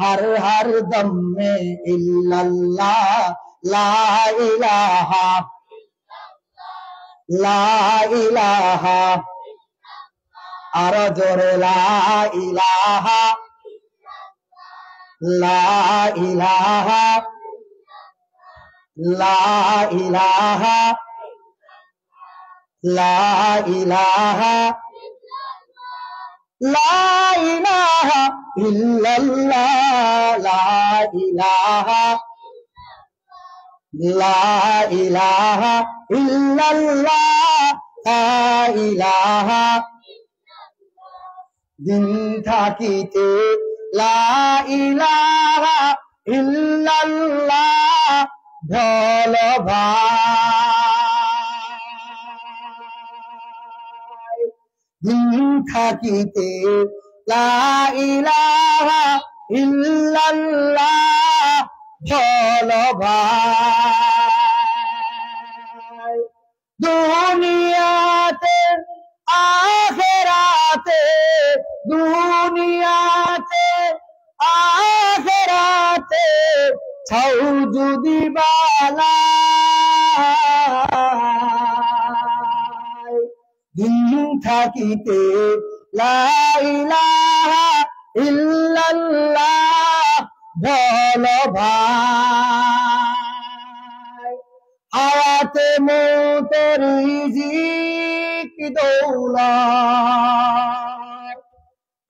हर हर दम में इल्लल्लाह, ला इलाहा ला इलाहा, आरो जोरे ला इलाहा ला इलाहा ला इलाहा ला इलाहा ला इलाहा इल्लल्लाह, ला इलाहा ला इलाहा इल्लल्लाह, ला इलाहा। दिन থাকিতে লা ইলাহা ইল্লাল্লাহ বলো ভাই। দিন থাকিতে লা ইলাহা ইল্লাল্লাহ বলো ভাই। দুনিয়াতে আখিরাতে, দুনিয়াতে আখিরাতে ছাউ যদি বালাই, দিন থাকিতে লা ইলাহা ইল্লাল্লাহ বলো ভাই। হায়াতে মৌতে রিজিক দৌলত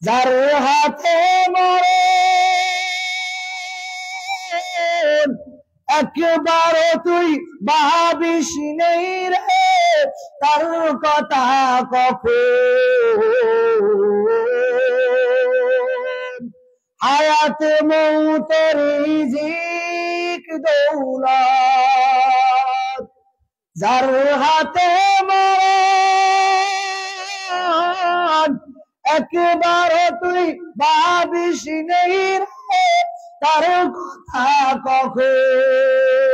যার হাতে মরে, একবারও তুই ভাবিস নেই রে তার কথা কখন। হায়াতে মৌতে রিজিক দৌলত যার হাতে মরে, একবারও তুই ভাবিস নেই রে তার কথা কখন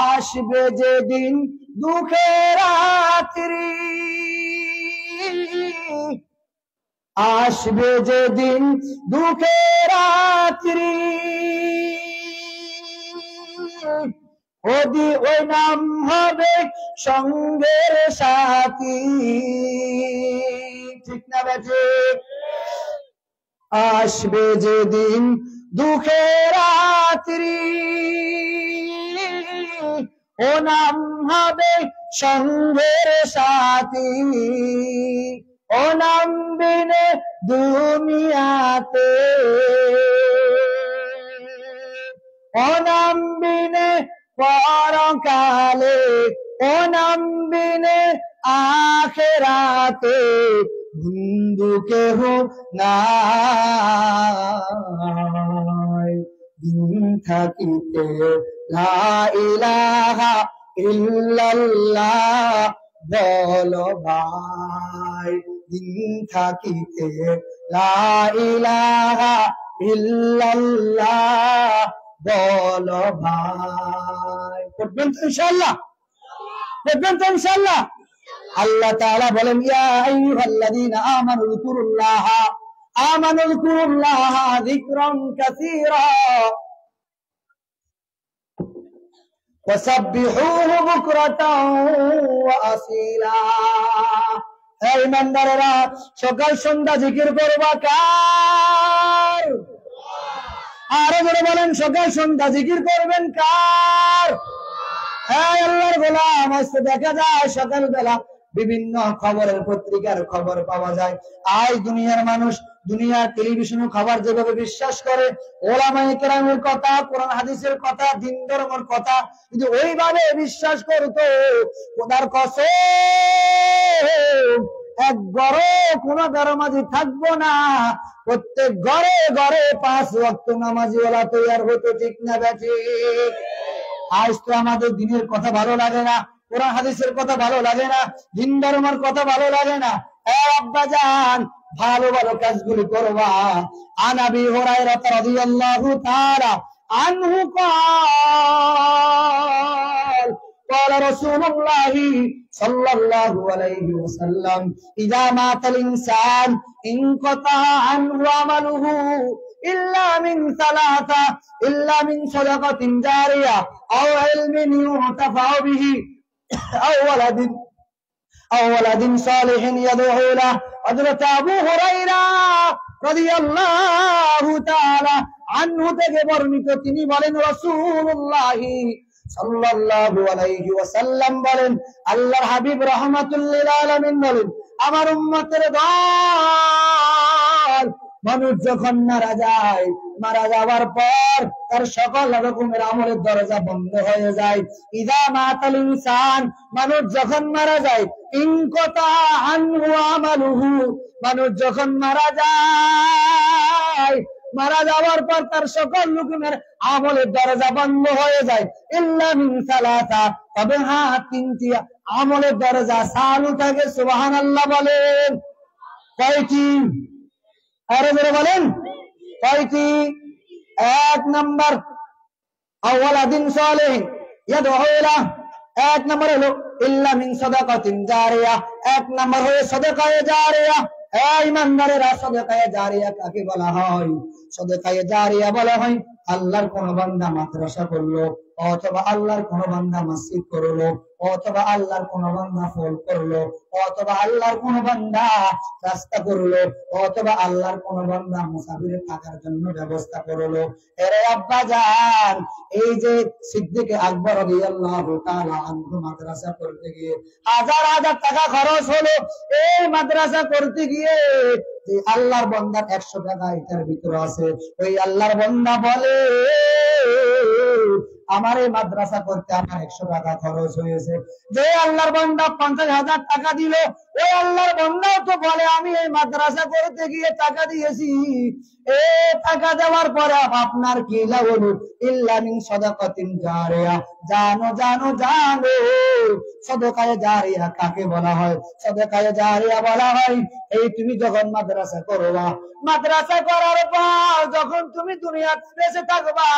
আসবে যেদিন দুঃখের রাত্রি আসবে যেদিন দুঃখের রাত্রি ওই নাম হবে সঙ্গের সাথী ঠিক না বেঠে আসবে যেদিন দুঃখের রাত্রি ও নাম হবে সঙ্গের সাথী ও নাম বিনে দুনিয়াতে ও নাম বিনে পরকালে ও নাম বিনে আখিরাতে বন্ধু কেহ নাই দিন থাকিতে লা ইলাহা ইল্লাল্লাহ বলো ভাই দিন থাকিতে লা ইলাহা ইল্লাল্লাহ বলো ভাই পড়বেন তো ইনশাআল্লাহ পড়বেন তো ইনশাআল্লাহ আল্লাহ তাআলা বলেন ইয়া আইয়ুহাল্লাযীনা আমানু যিকুরুল্লাহা যিকরান কাসীরা ওয়াসাব্বিহুহু বুকরাতাও ওয়া আসীলা হে ঈমানদারেরা সকাল সন্ধ্যা জিকির করবা কার আরো জোরে বলেন সকাল সন্ধ্যা জিকির করবেন কার হ্যাঁ আল্লাহর গোলাম আজকে দেখা যায় সকালবেলা বিভিন্ন খবরের পত্রিকার খবর পাওয়া যায় আজ দুনিয়ার মানুষ দুনিয়ার টেলিভিশন খবর যেভাবে বিশ্বাস করে ওলামায়ে কেরামের কথা কোরআন হাদিসের কথা দ্বীন ধর্মের কথা যদি ওইভাবে বিশ্বাস করতো খোদার কসম এক ঘরে কোনো নামাজি থাকবো না প্রত্যেক ঘরে ঘরে 5 ওয়াক্ত নামাজি ওলা তৈরি হতো ঠিক না ঠিক আজ তো আমাদের দিনের কথা ভালো লাগে না কোরআন হাদিসের কথা ভালো লাগে না দ্বীন ধর্মের কথা ভালো লাগে না আব্বা জান ভালো ভালো কাজগুলি করবা আন আবি হুরায়রা রাদিয়াল্লাহু তাআলা আনহু قال قال رسول الله صلى الله عليه وسلم إذا مات الإنسان انقطع عنه عمله إلا من ثلاثة إلا من صدقة جارية أو علم ينتفع به أو ولد صالح يدعو له حضرت أبو هريرة رضي الله تعالى عنه থেকে বর্ণিত তিনি বলেন রাসূলুল্লাহ সাল্লাল্লাহু আলাইহি ওয়াসাল্লাম বলেন আল্লাহর হাবিব রাহমাতুল লিল আলামিন বলেন আমার উম্মতের দল মানুষ যখন মারা যায় মারা যাওয়ার পর তার সকল রকমের আমলের দরজা বন্ধ হয়ে যায় ইযা মাতাল ইনসান মানুষ যখন মারা যায় ইনকাতা আনহু আমালুহু মানুষ যখন মারা যায় মারা যাওয়ার পর তার সকল রকমের আমলের দরজা বন্ধ হয়ে যায় ইল্লা মিন সালাসা তবে হ্যাঁ 3টি আমলের দরজা চালু থাকে সুবহানাল্লাহ বলেন কয়টি আরে মেরে বলেন কয়টি এক নাম্বার আওয়ালাদিন সালেহ ইয়াদউ লা এক নাম্বার হলো ইল্লা মিন সাদাকাতিন জারিয়া এক নাম্বার হলো সাদাকায়ে জারিয়া এই ইমানদারেরা সাদাকায়ে জারিয়া কাকে বলা হয় সাদাকায়ে জারিয়া বলা হয় আল্লাহর কোন বান্দা মাদ্রাসা করলো অথবা আল্লাহর কোন বান্দা মসজিদ করলো অথবা আল্লাহর কোন বান্দা ফল করলো অথবা আল্লাহর কোন বান্দা রাস্তা করলো অথবা আল্লাহর কোন বান্দা মুসাফিরের থাকার জন্য ব্যবস্থা করলো এরে আব্বা জান এই যে সিদ্দিক আকবর রাদিয়াল্লাহু তাআলা আনহু মাদ্রাসা করতে গিয়ে হাজার হাজার টাকা খরচ হলো এই মাদ্রাসা করতে গিয়ে যে আল্লাহর বান্দার 100 টাকা এটার ভিতরে আছে ওই আল্লাহর বান্দা বলে আমার এই মাদ্রাসা করতে আমার 100 টাকা খরচ হয়েছে। যে আল্লাহর বান্দা 50,000 টাকা দিল, ওই আল্লাহর বান্দাও তো বলে আমি এই মাদ্রাসা করতে গিয়ে টাকা দিয়েছি। এ টাকা দেওয়ার পরে আপনার কি লাভ হলো? ইল্লা মিন সাদাকাতিন জারিয়া। জানো জানো জানো, সাদাকায়ে জারিয়া কাকে বলা হয়? সাদাকায়ে জারিয়া বলা হয় এই তুমি যখন মাদ্রাসা করবা, মাদ্রাসা করার পর যখন তুমি দুনিয়াতে বেঁচে থাকবা,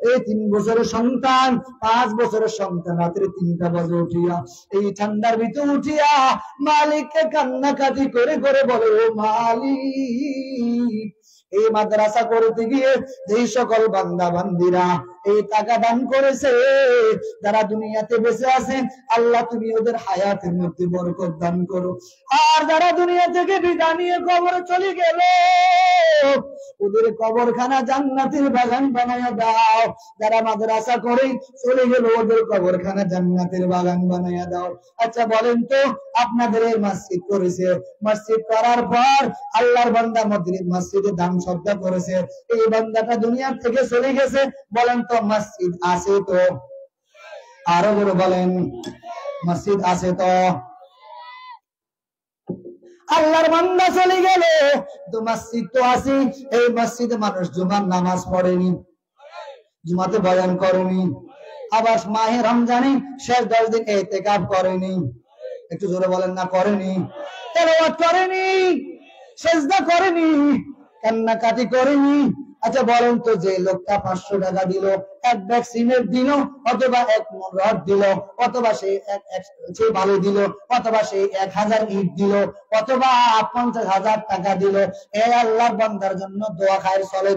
এই 3 বছরের সন্তান, 5 বছরের সন্তান রাত্রে 3টা বাজে উঠিয়া, এই ঠান্ডার ভিতর উঠিয়া মালিককে কান্নাকাটি করে করে বলে, ও মালিক, এই মাদ্রাসা করতে গিয়ে যেই সকল বান্দা বান্দিরা এই টাকা দান করেছে, যারা দুনিয়াতে বেঁচে আছে, আল্লাহ তুমি ওদের হায়াতের মধ্যে বরকত দান করো। আর যারা দুনিয়া থেকে বিদায় নিয়ে কবরে চলে গেল, ওদের কবরখানা জান্নাতের বাগান বানায়া দাও। যারা মাদ্রাসা করে চলে গেল, ওদের কবরখানা জান্নাতের বাগান বানায়া দাও। আচ্ছা বলেন তো, আপনাদের এই মসজিদ করেছে, মসজিদ করার পর আল্লাহর বান্দা মসজিদে দান শ্রদ্ধা করেছে, এই বান্দাটা দুনিয়া থেকে চলে গেছে, বলেন তো মসজিদ আছে তো? আরো বড় বলেন, মসজিদ আছে তো? আল্লাহর বান্দা চলে গেল তো মসজিদ তো আছে। এই মসজিদে মানুষ জুমার নামাজ পড়েনি, জুমাতে বয়ান করেনি, আবার মাহে রমজানে শেষ 10 দিন ইতিকাফ করেনি। একটু জোরে বলেন না, করেনি। তেলাওয়াত করেনি, সিজদা করেনি, কান্নাকাটি করেনি। আচ্ছা বলেন তো, যে লোকটা 500 টাকা দিল, এক ব্যাগ সিমেন্ট দিল, অথবা 1 মণ রড দিল, অথবা সে বালু দিল, অথবা সে 1000 ইট দিল, অথবা 50,000 টাকা দিল, এই আল্লাহর বান্দার জন্য দোয়া খায়ের চলে?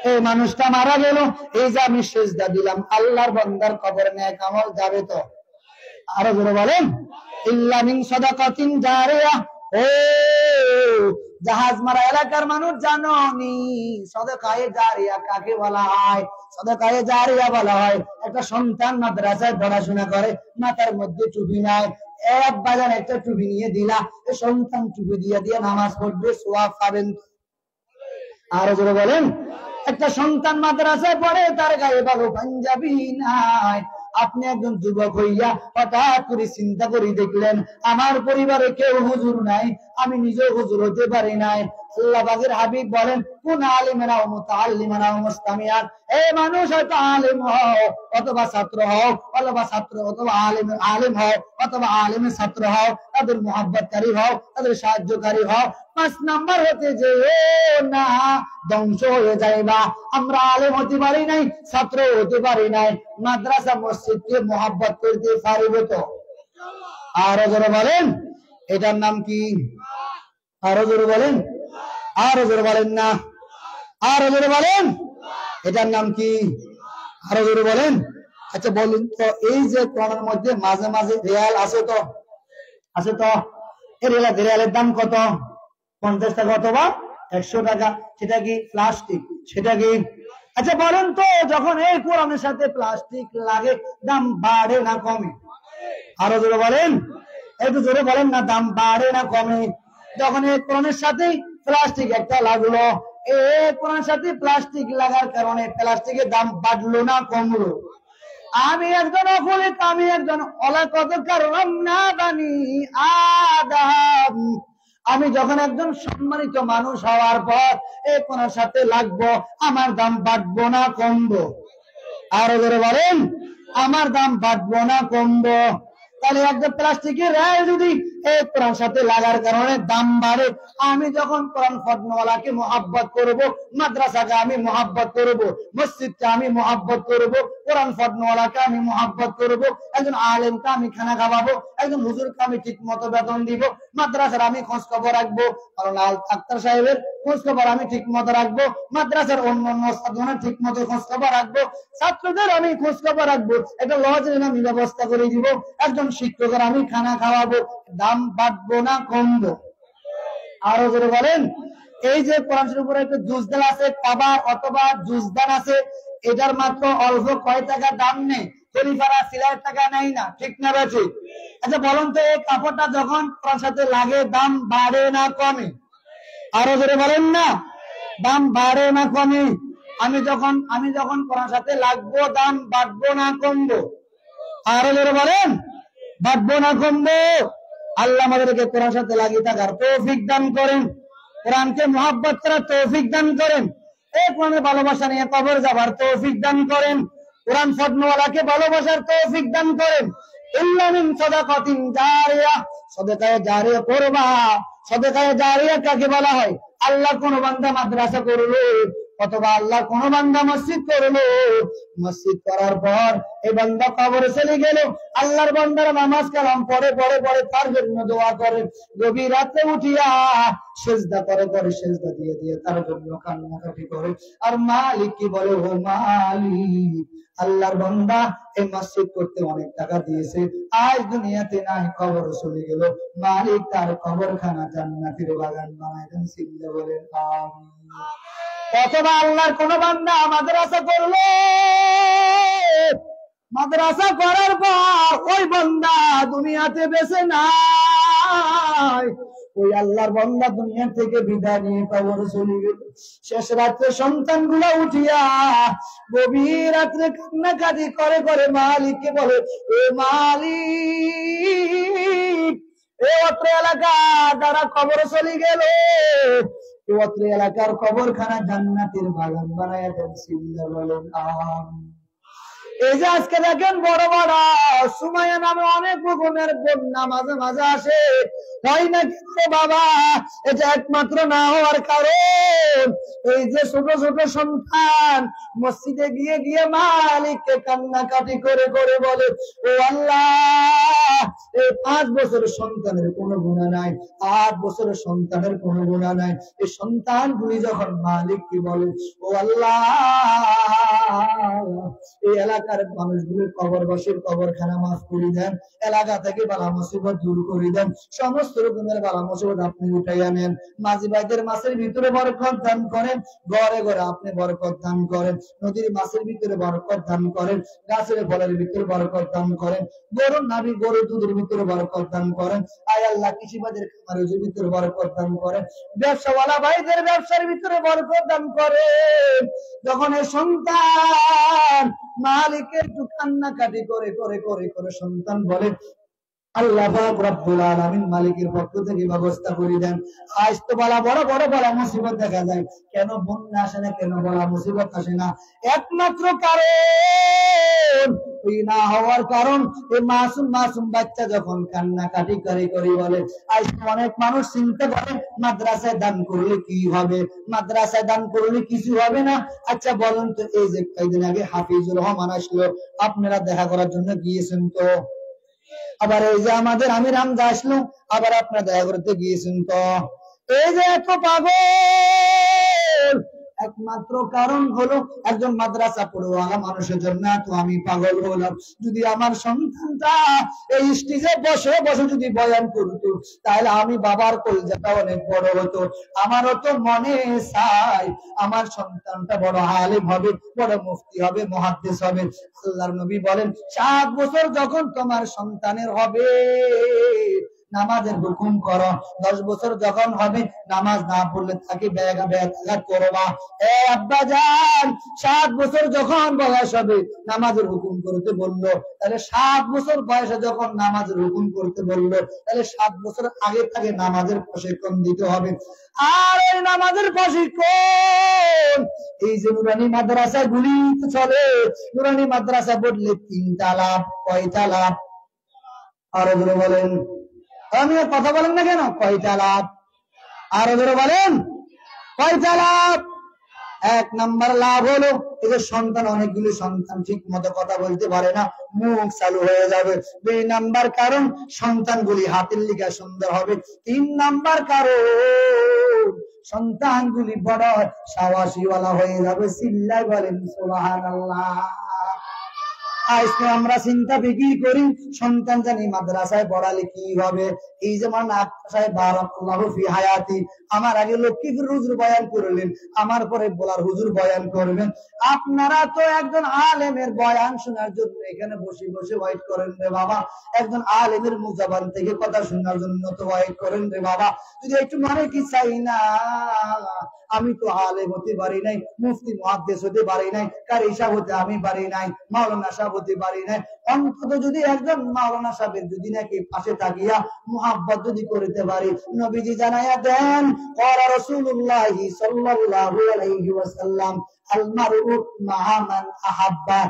এই মানুষটা মারা গেল, এই যে আমি সিজদা দিলাম, আল্লাহর বান্দার কবরে নেক আমল যাবে তো? আরো জোরে বলেন, ইল্লা মিন সাদাকাতিন জারিয়া। ও জাহাজ মারা এলাকার মানুষ জানো নি সাদাকায়ে জারিয়া কাকে বলা হয়? সাদাকায়ে জারিয়া বলা হয় একটা সন্তান মাদ্রাসায় পড়াশোনা করে, মাথার মধ্যে টুপি নাই, এক বাজার একটা টুপি নিয়ে দিলা, এই সন্তান টুপি দিয়ে দিয়ে নামাজ পড়বে, সওয়াব পাবেন। আরো জোরে বলেন, একটা সন্তান মাদ্রাসায় পড়ে, তার গায়ে ভালো পাঞ্জাবি নাই। আপনি একজন যুবক হইয়া হঠাৎ করে চিন্তা করে দেখলেন, আমার পরিবারে কেউ হুজুর নাই, আমি নিজেও হুজুর হতে পারি নাই। আল্লাহ পাকের হাবিব বলেন, কোন আলিমেরা ও মুতাআল্লিমেরা ও মুস্তামিয়ান, এই মানুষ হয়তো আলেম হও অথবা ছাত্র হও, অথবা ছাত্র অথবা আলেম হও, অথবা আলেমের ছাত্র হও, তাদের মুহাব্বতকারী হও, তাদের সাহায্যকারী হও। 5 নাম্বার হতে যে না, ধ্বংস হয়ে যাইবা। আমরা আলেম হতে পারি নাই, ছাত্র হতে পারি নাই, মাদ্রাসা মসজিদকে মুহাব্বত করতে পারিব তো? আরো জোরে বলেন, এটার নাম কি? আরো জোরে বলেন, আরো জোরে বলেন না, আরো জোরে বলেন, এটার নাম কি? আরো জোরে বলেন। আচ্ছা বলুন তো, এই যে কোরআনের মধ্যে মাঝে মাঝে রিয়াল আছে তো? আছে তো? এই রিয়ালের দাম কত? 50 টাকা অথবা 100 টাকা। সেটা কি প্লাস্টিক? সেটা কি? আচ্ছা বলেন তো, যখন এই কোরআনের সাথে প্লাস্টিক লাগে, দাম বাড়ে না কমে? আরো জোরে বলেন, একটু জোরে বলেন না, দাম বাড়ে না কমে? যখন এই কোরআনের সাথে প্লাস্টিক একটা লাগলো, এই কোরআনের সাথে প্লাস্টিক লাগার কারণে প্লাস্টিকের দাম বাড়লো না কমলো? আমি একজন অকুলিত, আমি একজন অলাকত কারণ না বানি আদম, আমি যখন একজন সম্মানিত মানুষ হওয়ার পর এই কোরআনের সাথে লাগবো, আমার দাম বাড়বো না কমবো? আরো জোরে বলেন, আমার দাম বাড়বো না কমবো? তাহলে একজন প্লাস্টিকের রায় যদি এই কোরআন সাথে লাগার কারণে দাম বাড়ে, আমি যখন কোরআন ফদনওয়ালাকে মুহাব্বত করব, মাদ্রাসাকে আমি মুহাব্বত করব, মসজিদকে আমি মুহাব্বত করব, কোরআন ফদনওয়ালাকে আমি মুহাব্বত করব, একজন আলেমকে আমি খানা খাওয়াবো, একজন হুজুরকে আমি ঠিক মতো বেতন দিব, মাদ্রাসার আমি খোঁজ খবর রাখবো, কারণ আক্তার সাহেবের খোঁজ খবর আমি ঠিক মতো রাখবো, মাদ্রাসার অন্যান্য ছাত্রদের ঠিক মতো খোঁজ খবর রাখবো, ছাত্রদের আমি খোঁজ খবর রাখবো, একটা লজের আমি ব্যবস্থা করে দিব, একজন শিক্ষকের আমি খানা খাওয়াবো, দাম বাড়বো না কমবো? আরো জোরে বলেন। এই যে কোরআনের উপরে একটা জুজদান আছে, কভার অথবা জুজদান আছে, এটার মাত্র অল্প কয় টাকা দাম নেই, খলিফারা সিলাই টাকা নেই না, ঠিক না বেশি? আচ্ছা বলুন তো, এই কাপড়টা যখন কোরআনের সাথে লাগে, দাম বাড়ে না কমে? আরো জোরে বলেন না, দাম বাড়ে না কমে? আমি যখন কোরআনের সাথে লাগবো, দাম বাড়বো না কমবো? আরো জোরে বলেন, বাড়বো না কমবো? আল্লাহ আমাদেরকে কোরআনের সাথে লাগিয়ে থাকার তৌফিক দান করেন, কোরআনকে মহব্বত করার তৌফিক দান করেন, এই কোরআনের ভালোবাসা নিয়ে কবর যাবার তৌফিক দান করেন, কোরআন ফতোয়ালাকে ভালোবাসার তৌফিক দান করেন। ইল্লা মিন সাদাকাতিন জারিয়া, সাদাকায়ে জারিয়া করবা। সাদাকায়ে জারিয়া কাকে বলা হয়? আল্লাহ কোন বান্দা মাদ্রাসা করলো অথবা আল্লাহ কোন বান্দা মসজিদ করলো, মসজিদ করার পর এই বান্দা কবরে চলে গেল, আল্লাহর বান্দারা নামাজ কালাম পড়ে পড়ে পড়ে তার জন্য দোয়া করে, গভীর রাতে উঠিয়া সেজদা করে করে সেজদা দিয়ে দিয়ে তার জন্য কান্নাকাটি করে। আর মালিক কি বলে, ও মালিক, আল্লাহর বান্দা এই মসজিদ করতে অনেক টাকা দিয়েছে, আজ দুনিয়াতে নাই, কবর চলে গেল, মালিক তার কবরখানা জান্নাতের বাগান বানায় দেন। সিল্লা বলেন আমিন। অথবা আল্লাহর কোন বান্দা মাদ্রাসা করলো, মাদ্রাসা করার পর ওই বান্দা দুনিয়াতে বেঁচে নাই, ওই আল্লাহর বান্দা দুনিয়া থেকে বিদায় নিয়ে কবর চলে গেল। শেষ রাত্রে সন্তান গুলা উঠিয়া গভীর রাত্রে কান্নাকাটি করে করে মালিককে বলে, এ মালিক, এ অত্র এলাকা যারা কবর চলে গেল, অত্র এলাকার কবরখানা জান্নাতের বাগান বানায় দেন। সিল্লা বলেন আমিন। এই যে আজকে দেখেন বড় বড় সুমাইয়া নামে অনেক রকমের বন্যা মাঝে মাঝে আসে, হয় না কিন্তু বাবা? এটা একমাত্র না হওয়ার কারণ এই যে ছোট ছোট সন্তান মসজিদে গিয়ে গিয়ে মালিককে কান্নাকাটি করে করে বলে, ও আল্লাহ, এই 5 বছরের সন্তানের কোনো গুনাহ নাই, 8 বছরের সন্তানের কোনো গুনাহ নাই, এই সন্তানগুলি যখন মালিককে বলে, ও আল্লাহ, এই এলাকার মানুষগুলোর কবরবাসীর কবরখানা মাফ করে দেন, এলাকা থেকে বালা মুসিবত দূর করে দেন, সমস্ত রকমের বালা মুসিবত আপনি উঠাইয়া নেন, মাঝি ভাইদের মাছের ভিতরে বরকত দান করেন, ঘরে ঘরে আপনি বরকত দান করেন, নদীর মাছের ভিতরে বরকত দান করেন, গাছের ফলের ভিতরে বরকত দান করেন, গরুর নাভি গরুর দুধের ভিতরে বরকত দান করেন, আয় আল্লাহ কৃষিবাদের খামারের ভিতরে বরকত দান করেন, ব্যবসাওয়ালা ভাইদের ব্যবসার ভিতরে বরকত দান করেন। যখন এই সন্তান মালিকের একটু কান্নাকাটি করে করে করে করে সন্তান বলে, আল্লাহ পাক রব্বুল আলামিন মালিকের পক্ষ থেকে ব্যবস্থা করে দেন। আজ তো বলা বড় বড় বড় মুসিবত দেখা যায়, কেন বন্যা আসে না, কেন বড় মুসিবত আসে না? একমাত্র কারণ ওই না হওয়ার কারণ এই মাসুম মাসুম বাচ্চা যখন কান্নাকাটি করে করে বলে। আজ অনেক মানুষ চিন্তা করে মাদ্রাসায় দান করলে কি হবে, মাদ্রাসায় দান করলে কিছু হবে না। আচ্ছা বলুন তো, এই যে কয়েকদিন আগে হাফিজুর রহমান আসলো, আপনারা দেখা করার জন্য গিয়েছেন তো? আবার এই যে আমাদের আমির হামজা আসলো, আবার আপনারা দেখা করতে গিয়েছেন তো? এই যে এত পাগল, একমাত্র কারণ হলো একজন মাদ্রাসা পড়ুয়ালা মানুষের জন্য তো আমি পাগল হলাম। যদি আমার সন্তানটা এই স্টেজে বসে বসে যদি বয়ান করতো, তাহলে আমি বাবার কলজাটা অনেক বড় হতো। আমারও তো মনে চাই আমার সন্তানটা বড় আলেম হবে, বড় মুফতি হবে, মুহাদ্দিস হবে। আল্লাহর নবী বলেন, 7 বছর যখন তোমার সন্তানের হবে নামাজের হুকুম করো, 10 বছর যখন হবে নামাজ না পড়লে তাকে ব্যাঘাত করবা। এ আব্বা জান, 7 বছর যখন বয়স হবে নামাজের হুকুম করতে বললো, তাহলে 7 বছর বয়সে যখন নামাজের হুকুম করতে বললো, তাহলে 7 বছর আগে তাকে নামাজের প্রশিক্ষণ দিতে হবে। আর এই নামাজের প্রশিক্ষণ এই যে নুরানি মাদ্রাসা গুলি চলে, নুরানি মাদ্রাসা পড়লে 3টা লাভ। কয়টা লাভ? আরো ধরে বলেন, আমি কথা বলেন না কেন? কয়টা লাভ? আরো ধরে বলেন, কয়টা লাভ? 1 নাম্বার লাভ হলো এই যে সন্তান, অনেকগুলো সন্তান ঠিক মতো কথা বলতে পারে না, মুখ চালু হয়ে যাবে। 2 নাম্বার কারণ, সন্তানগুলি হাতের লিখা সুন্দর হবে। 3 নাম্বার কারণ, সন্তানগুলি বড় সাহসীওয়ালা হয়ে যাবে। চিল্লায় বলেন সুবহানাল্লাহ। আজকে আমরা চিন্তা বিক্রি করি সন্তান জানি মাদ্রাসায় পড়ালে কি হবে। এই যেমন সাহেব বারাকাল্লাহু ফি হায়াতি আমার আগে লক্ষ্মীপুর হুজুর বয়ান করলেন, আমার পরে বলার হুজুর বয়ান করবেন। আপনারা তো একজন আলেমের বয়ান শোনার জন্য এখানে বসে বসে ওয়েট করেন রে বাবা, একজন আলেমের মুজাবান থেকে কথা শোনার জন্য তো ওয়েট করেন রে বাবা। যদি একটু মনে কি চাই না, আমি তো আলেম হতে পারি নাই, মুফতি মুহাদ্দিস হতে পারি নাই, কারি সাহেব হতে আমি পারি নাই, মাওলানা সাহেব হতে পারি নাই, অন্তত যদি একজন মাওলানা সাহেবের যদি নাকি পাশে থাকিয়া মুহাব্বত যদি করতে পারি। নবীজি জানায়া দেন ক্বালা রাসূলুল্লাহি সাল্লাল্লাহু আলাইহি ওয়াসাল্লাম আল মারউ মা'a মান আহাব্বা,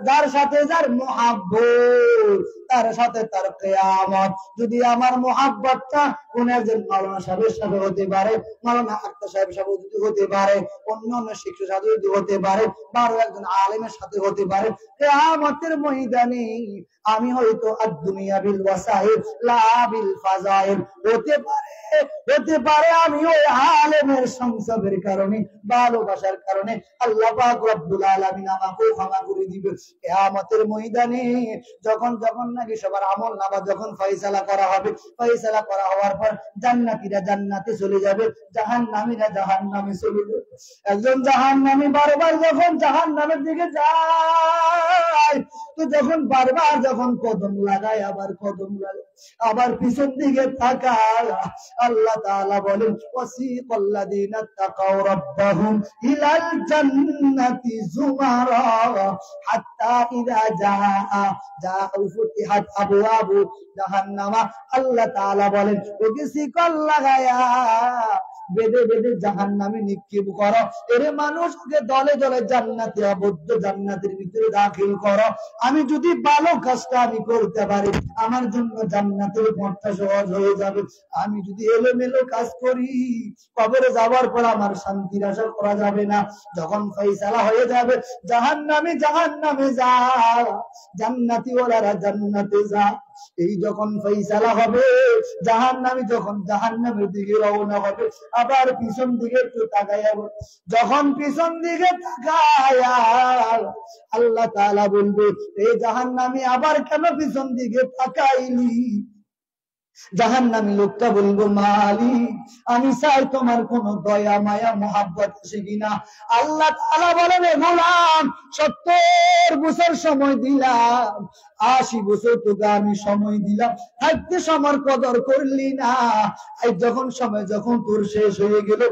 যার সাথে যার মুহাব্বত তার সাথে তার কিয়ামত। যদি আমার মুহাব্বতটা কোন একজন মাওলানা সাহেবের সাথে হতে পারে, মাওলানা আক্তার সাহেব সাহেব যদি হতে পারে, অন্যান্য শিক্ষক সাথে যদি হতে পারে, বা একজন আলেমের সাথে হতে পারে, কিয়ামতের ময়দানে আমি হয়তো আদ-দুনিয়া বিল ওয়াসাইল লা বিল ফাজাইল হতে পারে আমি ওই আলেমের সংসবের কারণে, ভালোবাসার কারণে আল্লাহ পাক রব্বুল আলামিন আমাকে ক্ষমা করে দিবে। কিয়ামতের ময়দানে যখন নাকি সবার আমল নামা যখন ফয়সালা করা হবে, ফয়সালা করা হওয়ার পর জান্নাতীরা জান্নাতে চলে যাবে, জাহান্নামীরা জাহান্নামে চলে যাবে। একজন জাহান্নামী বারবার যখন জাহান্নামের দিকে যায়, তো যখন বারবার যখন কদম লাগায়, আবার কদম লাগায়, আবার পিছন দিকে তাকায়, আল্লাহ তাআলা বলেন ওয়াসিকাল্লাযীনা তাকাউ রাব্বাহুম ইলাল জান্নাতি যুমারা হাত্তা ইযা জাআ ফুতিহাত আবওয়াবু জাহান্নামা। আল্লাহ তাআলা বলেন ওকে শিকল লাগায়া বেঁধে বেঁধে জাহান্নামে নিক্ষেপ করো, এরে মানুষকে দলে দলে জান্নাতে আবদ্ধ জান্নাতের ভিতরে দাখিল করো। আমি যদি ভালো কাজটা আমি করতে পারি, আমার জন্য জান্নাতের পথটা সহজ হয়ে যাবে। আমি যদি এলোমেলো কাজ করি, কবরে যাওয়ার পর আমার শান্তির আশা করা যাবে না। যখন ফয়সালা হয়ে যাবে জাহান্নামে যা, জান্নাতি ওয়ালারা জান্নাতে যা, এই যখন ফয়সালা হবে জাহান্নামী যখন জাহান্নামের দিকে রওনা হবে, আবার পিছন দিকে একটু তাকায়া, যখন পিছন দিকে তাকায়া আল্লাহ তাআলা বলবে এই জাহান্নামী আবার কেন পিছন দিকে তাকাইলি? জাহান্নামী লোকটা বলবো মালিক আমি চাই তোমার কোন দয়া মায়া মোহাব্বত আছে কিনা। আল্লাহ তাআলা বলেন গোলাম 70 বছর সময় দিলাম, 80 বছর তোকে আমি সময় দিলাম, থাকতে সময় কদর করলি না। আজ যখন সময় যখন তোর শেষ হয়ে গেল,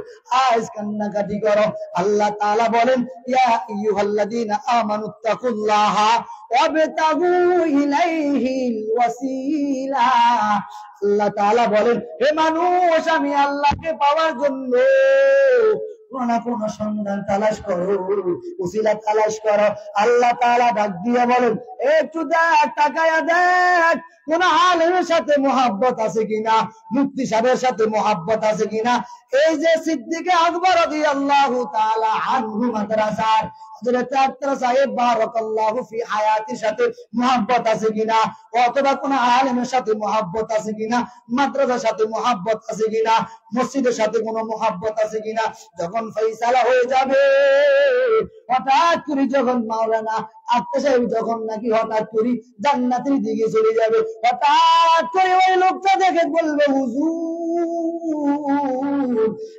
আজ কান্নাকাটি করো। আল্লাহ তাআলা বলেন ইয়া আইয়ুহাল্লাযীনা আমানুত্তাকুল্লাহা ওয়াবতাগু ইলাইহিল ওয়াসিলা। আল্লাহ তাআলা বলেন হে মানুষ, আমি আল্লাহকে পাওয়ার জন্য কোন সন্ধান তালাশ করো, উসিলা তালাশ করো। আল্লাহ তাআলা ডাক দিয়ে বলেন একটু দেখ, তাকায়া দেখ কোন আলেমের সাথে মুহাব্বত আছে কিনা, মুফতি সাহেবের সাথে মুহাব্বত আছে কিনা। এই যে সিদ্দিক আকবর রাদিয়াল্লাহু তাআলা আনহু মাদ্রাসার হযরত আক্তার সাহেব বারাকাল্লাহু ফি হায়াতির সাথে মুহাব্বত আছে কিনা, অথবা কোন আলেমের সাথে মুহাব্বত আছে কিনা, মাদ্রাসার সাথে মুহাব্বত আছে কিনা, মসজিদের সাথে কোনো মুহাব্বত আছে কিনা। যখন ফয়সালা হয়ে যাবে, হঠাৎ করে যখন মাওলানা আক্তার সাহেব যখন নাকি হঠাৎ করে জান্নাতের দিকে চলে যাবে, হঠাৎ করে ওই লোকটা দেখে বলবে হুজুর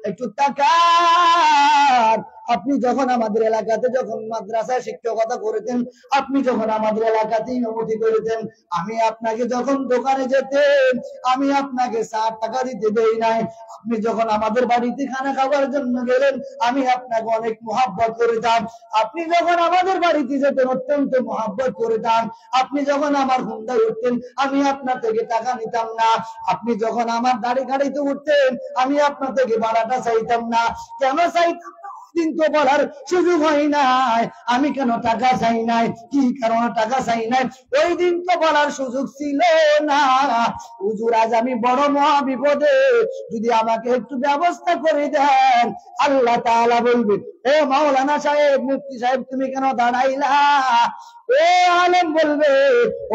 একটু তাকান, আপনি যখন আমাদের এলাকাতে যখন মাদ্রাসায় শিক্ষকতা করেছেন, আপনি যখন আমাদের এলাকাতে ইমামতি করেছেন, আমি আপনাকে যখন দোকানে যেতেন আমি আপনাকে 60 টাকা দিতে দেই নাই। আপনি যখন আমাদের বাড়িতে খানা খাবার জন্য গেলেন, আমি আপনাকে অনেক মুহাব্বত করেতাম। আপনি যখন আমাদের বাড়িতে যেতেন অত্যন্ত মুহাব্বত করেতাম। আপনি যখন আমার হুন্ডায় উঠতেন আমি আপনার থেকে টাকা নিতাম না। আপনি যখন আমার গাড়িতে উঠতেন আমি আপনার থেকে ভাড়াটা চাইতাম না। কেন চাইতাম না দিন তো বলার সুযোগ হয় নাই, আমি কেন টাকা চাই নাই, কি কারণে টাকা চাই নাই ওই দিন তো বলার সুযোগ ছিল না। হুজুর আজ আমি বড় মহা বিপদে, যদি আমাকে একটু ব্যবস্থা করে দেন। আল্লাহ তাআলা বলবে ও মাওলানা সাহেব, মুফতি সাহেব তুমি কেন দাঁড়াইলা? ও আলেম বলবে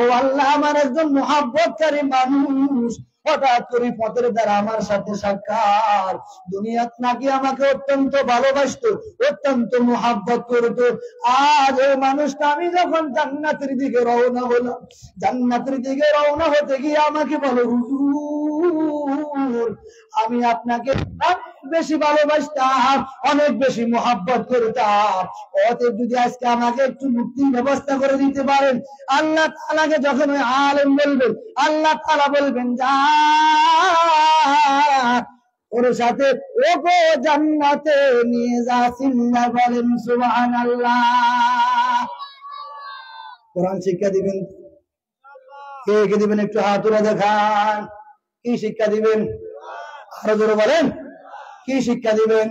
ও আল্লাহ আমার একজন মুহাব্বতকারী মানুষ, হঠাৎ করে পথের দ্বারা আমার সাথে সাক্ষাৎ। দুনিয়াত নাকি আমাকে অত্যন্ত ভালোবাসতো, অত্যন্ত মুহাব্বত করতো। আজ ওই মানুষটা আমি যখন জান্নাতের দিকে রওনা হলাম, জান্নাতের দিকে রওনা হতে গিয়ে আমাকে বলো, হুজুর আমি আপনাকে অনেক বেশি ভালোবাসতাম, অনেক বেশি মুহাব্বত করতাম। অতএব যদি আজকে আমাকে একটু মুক্তির ব্যবস্থা করে দিতে পারেন। আল্লাহ তাআলাকে যখন ওই আলেম বলবেন, আল্লাহ তাআলা বলবেন যা ওর সাথে ওকে জান্নাতে নিয়ে যা। চিল্লা বলেন সুবহানাল্লাহ। কোরআন শিক্ষা দিবেন, কে কে দিবেন একটু হাত তুলে দেখান। কি শিক্ষা দিবেন? আরো জোরে বলেন, কি শিক্ষা দিবেন?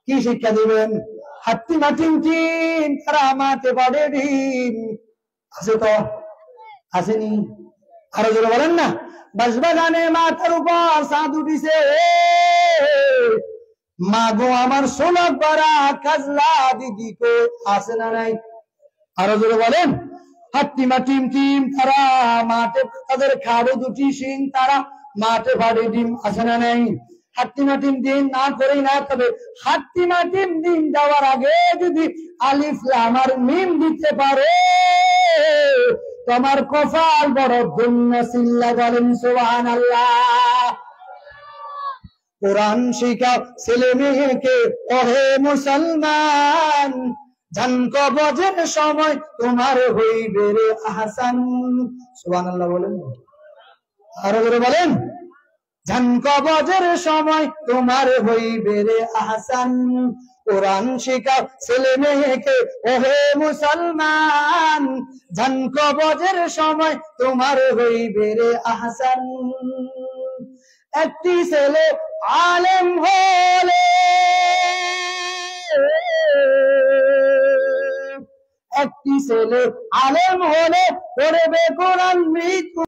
কি শিক্ষা দিবেন? হাত্তি মাটিন টিন তারা মাতে পাড়ে ডিম আছে তো, আসেনি? আরো জোরে বলেন না। বাঁশবাগানে মাথার উপর চাঁদ উঠিছে, মা গো আমার সোনা পাড়া কাজলা দিদি কো আসে না নাই? আরো জোরে বলেন। হাত্তিমা টিম টিম তারা মাঠে, তাদের খাড়ো দুটি শিং তারা মাঠে ফাড়ে ডিম আসে না নাই? হাত্তিমা টিম দিন না করেই না, তবে হাত্তিমা টিম দিন যাওয়ার আগে যদি আলিফ লাম আর মিম দিতে পারে তোমার কপাল বড় ধন্য। চিল্লা বলেন সুবহানাল্লাহ। কোরআন শিখাও ছেলে মেয়েকে ওহে মুসলমান, জান কবজের সময় তোমার হইবে রে আহসান। সুবহানাল্লাহ বলেন, আরো করে বলেন। জান কবজের সময় তোমার হইবে রে আহসান। কোরআন শিখাও ছেলে মেয়েকে ওহে মুসলমান, জান কবজের সময় তোমার হইবে রে আহসান। একটি ছেলে আলেম হলে, একটি ছেলে আলেম হলে পড়বে কোরআন মৃত্যু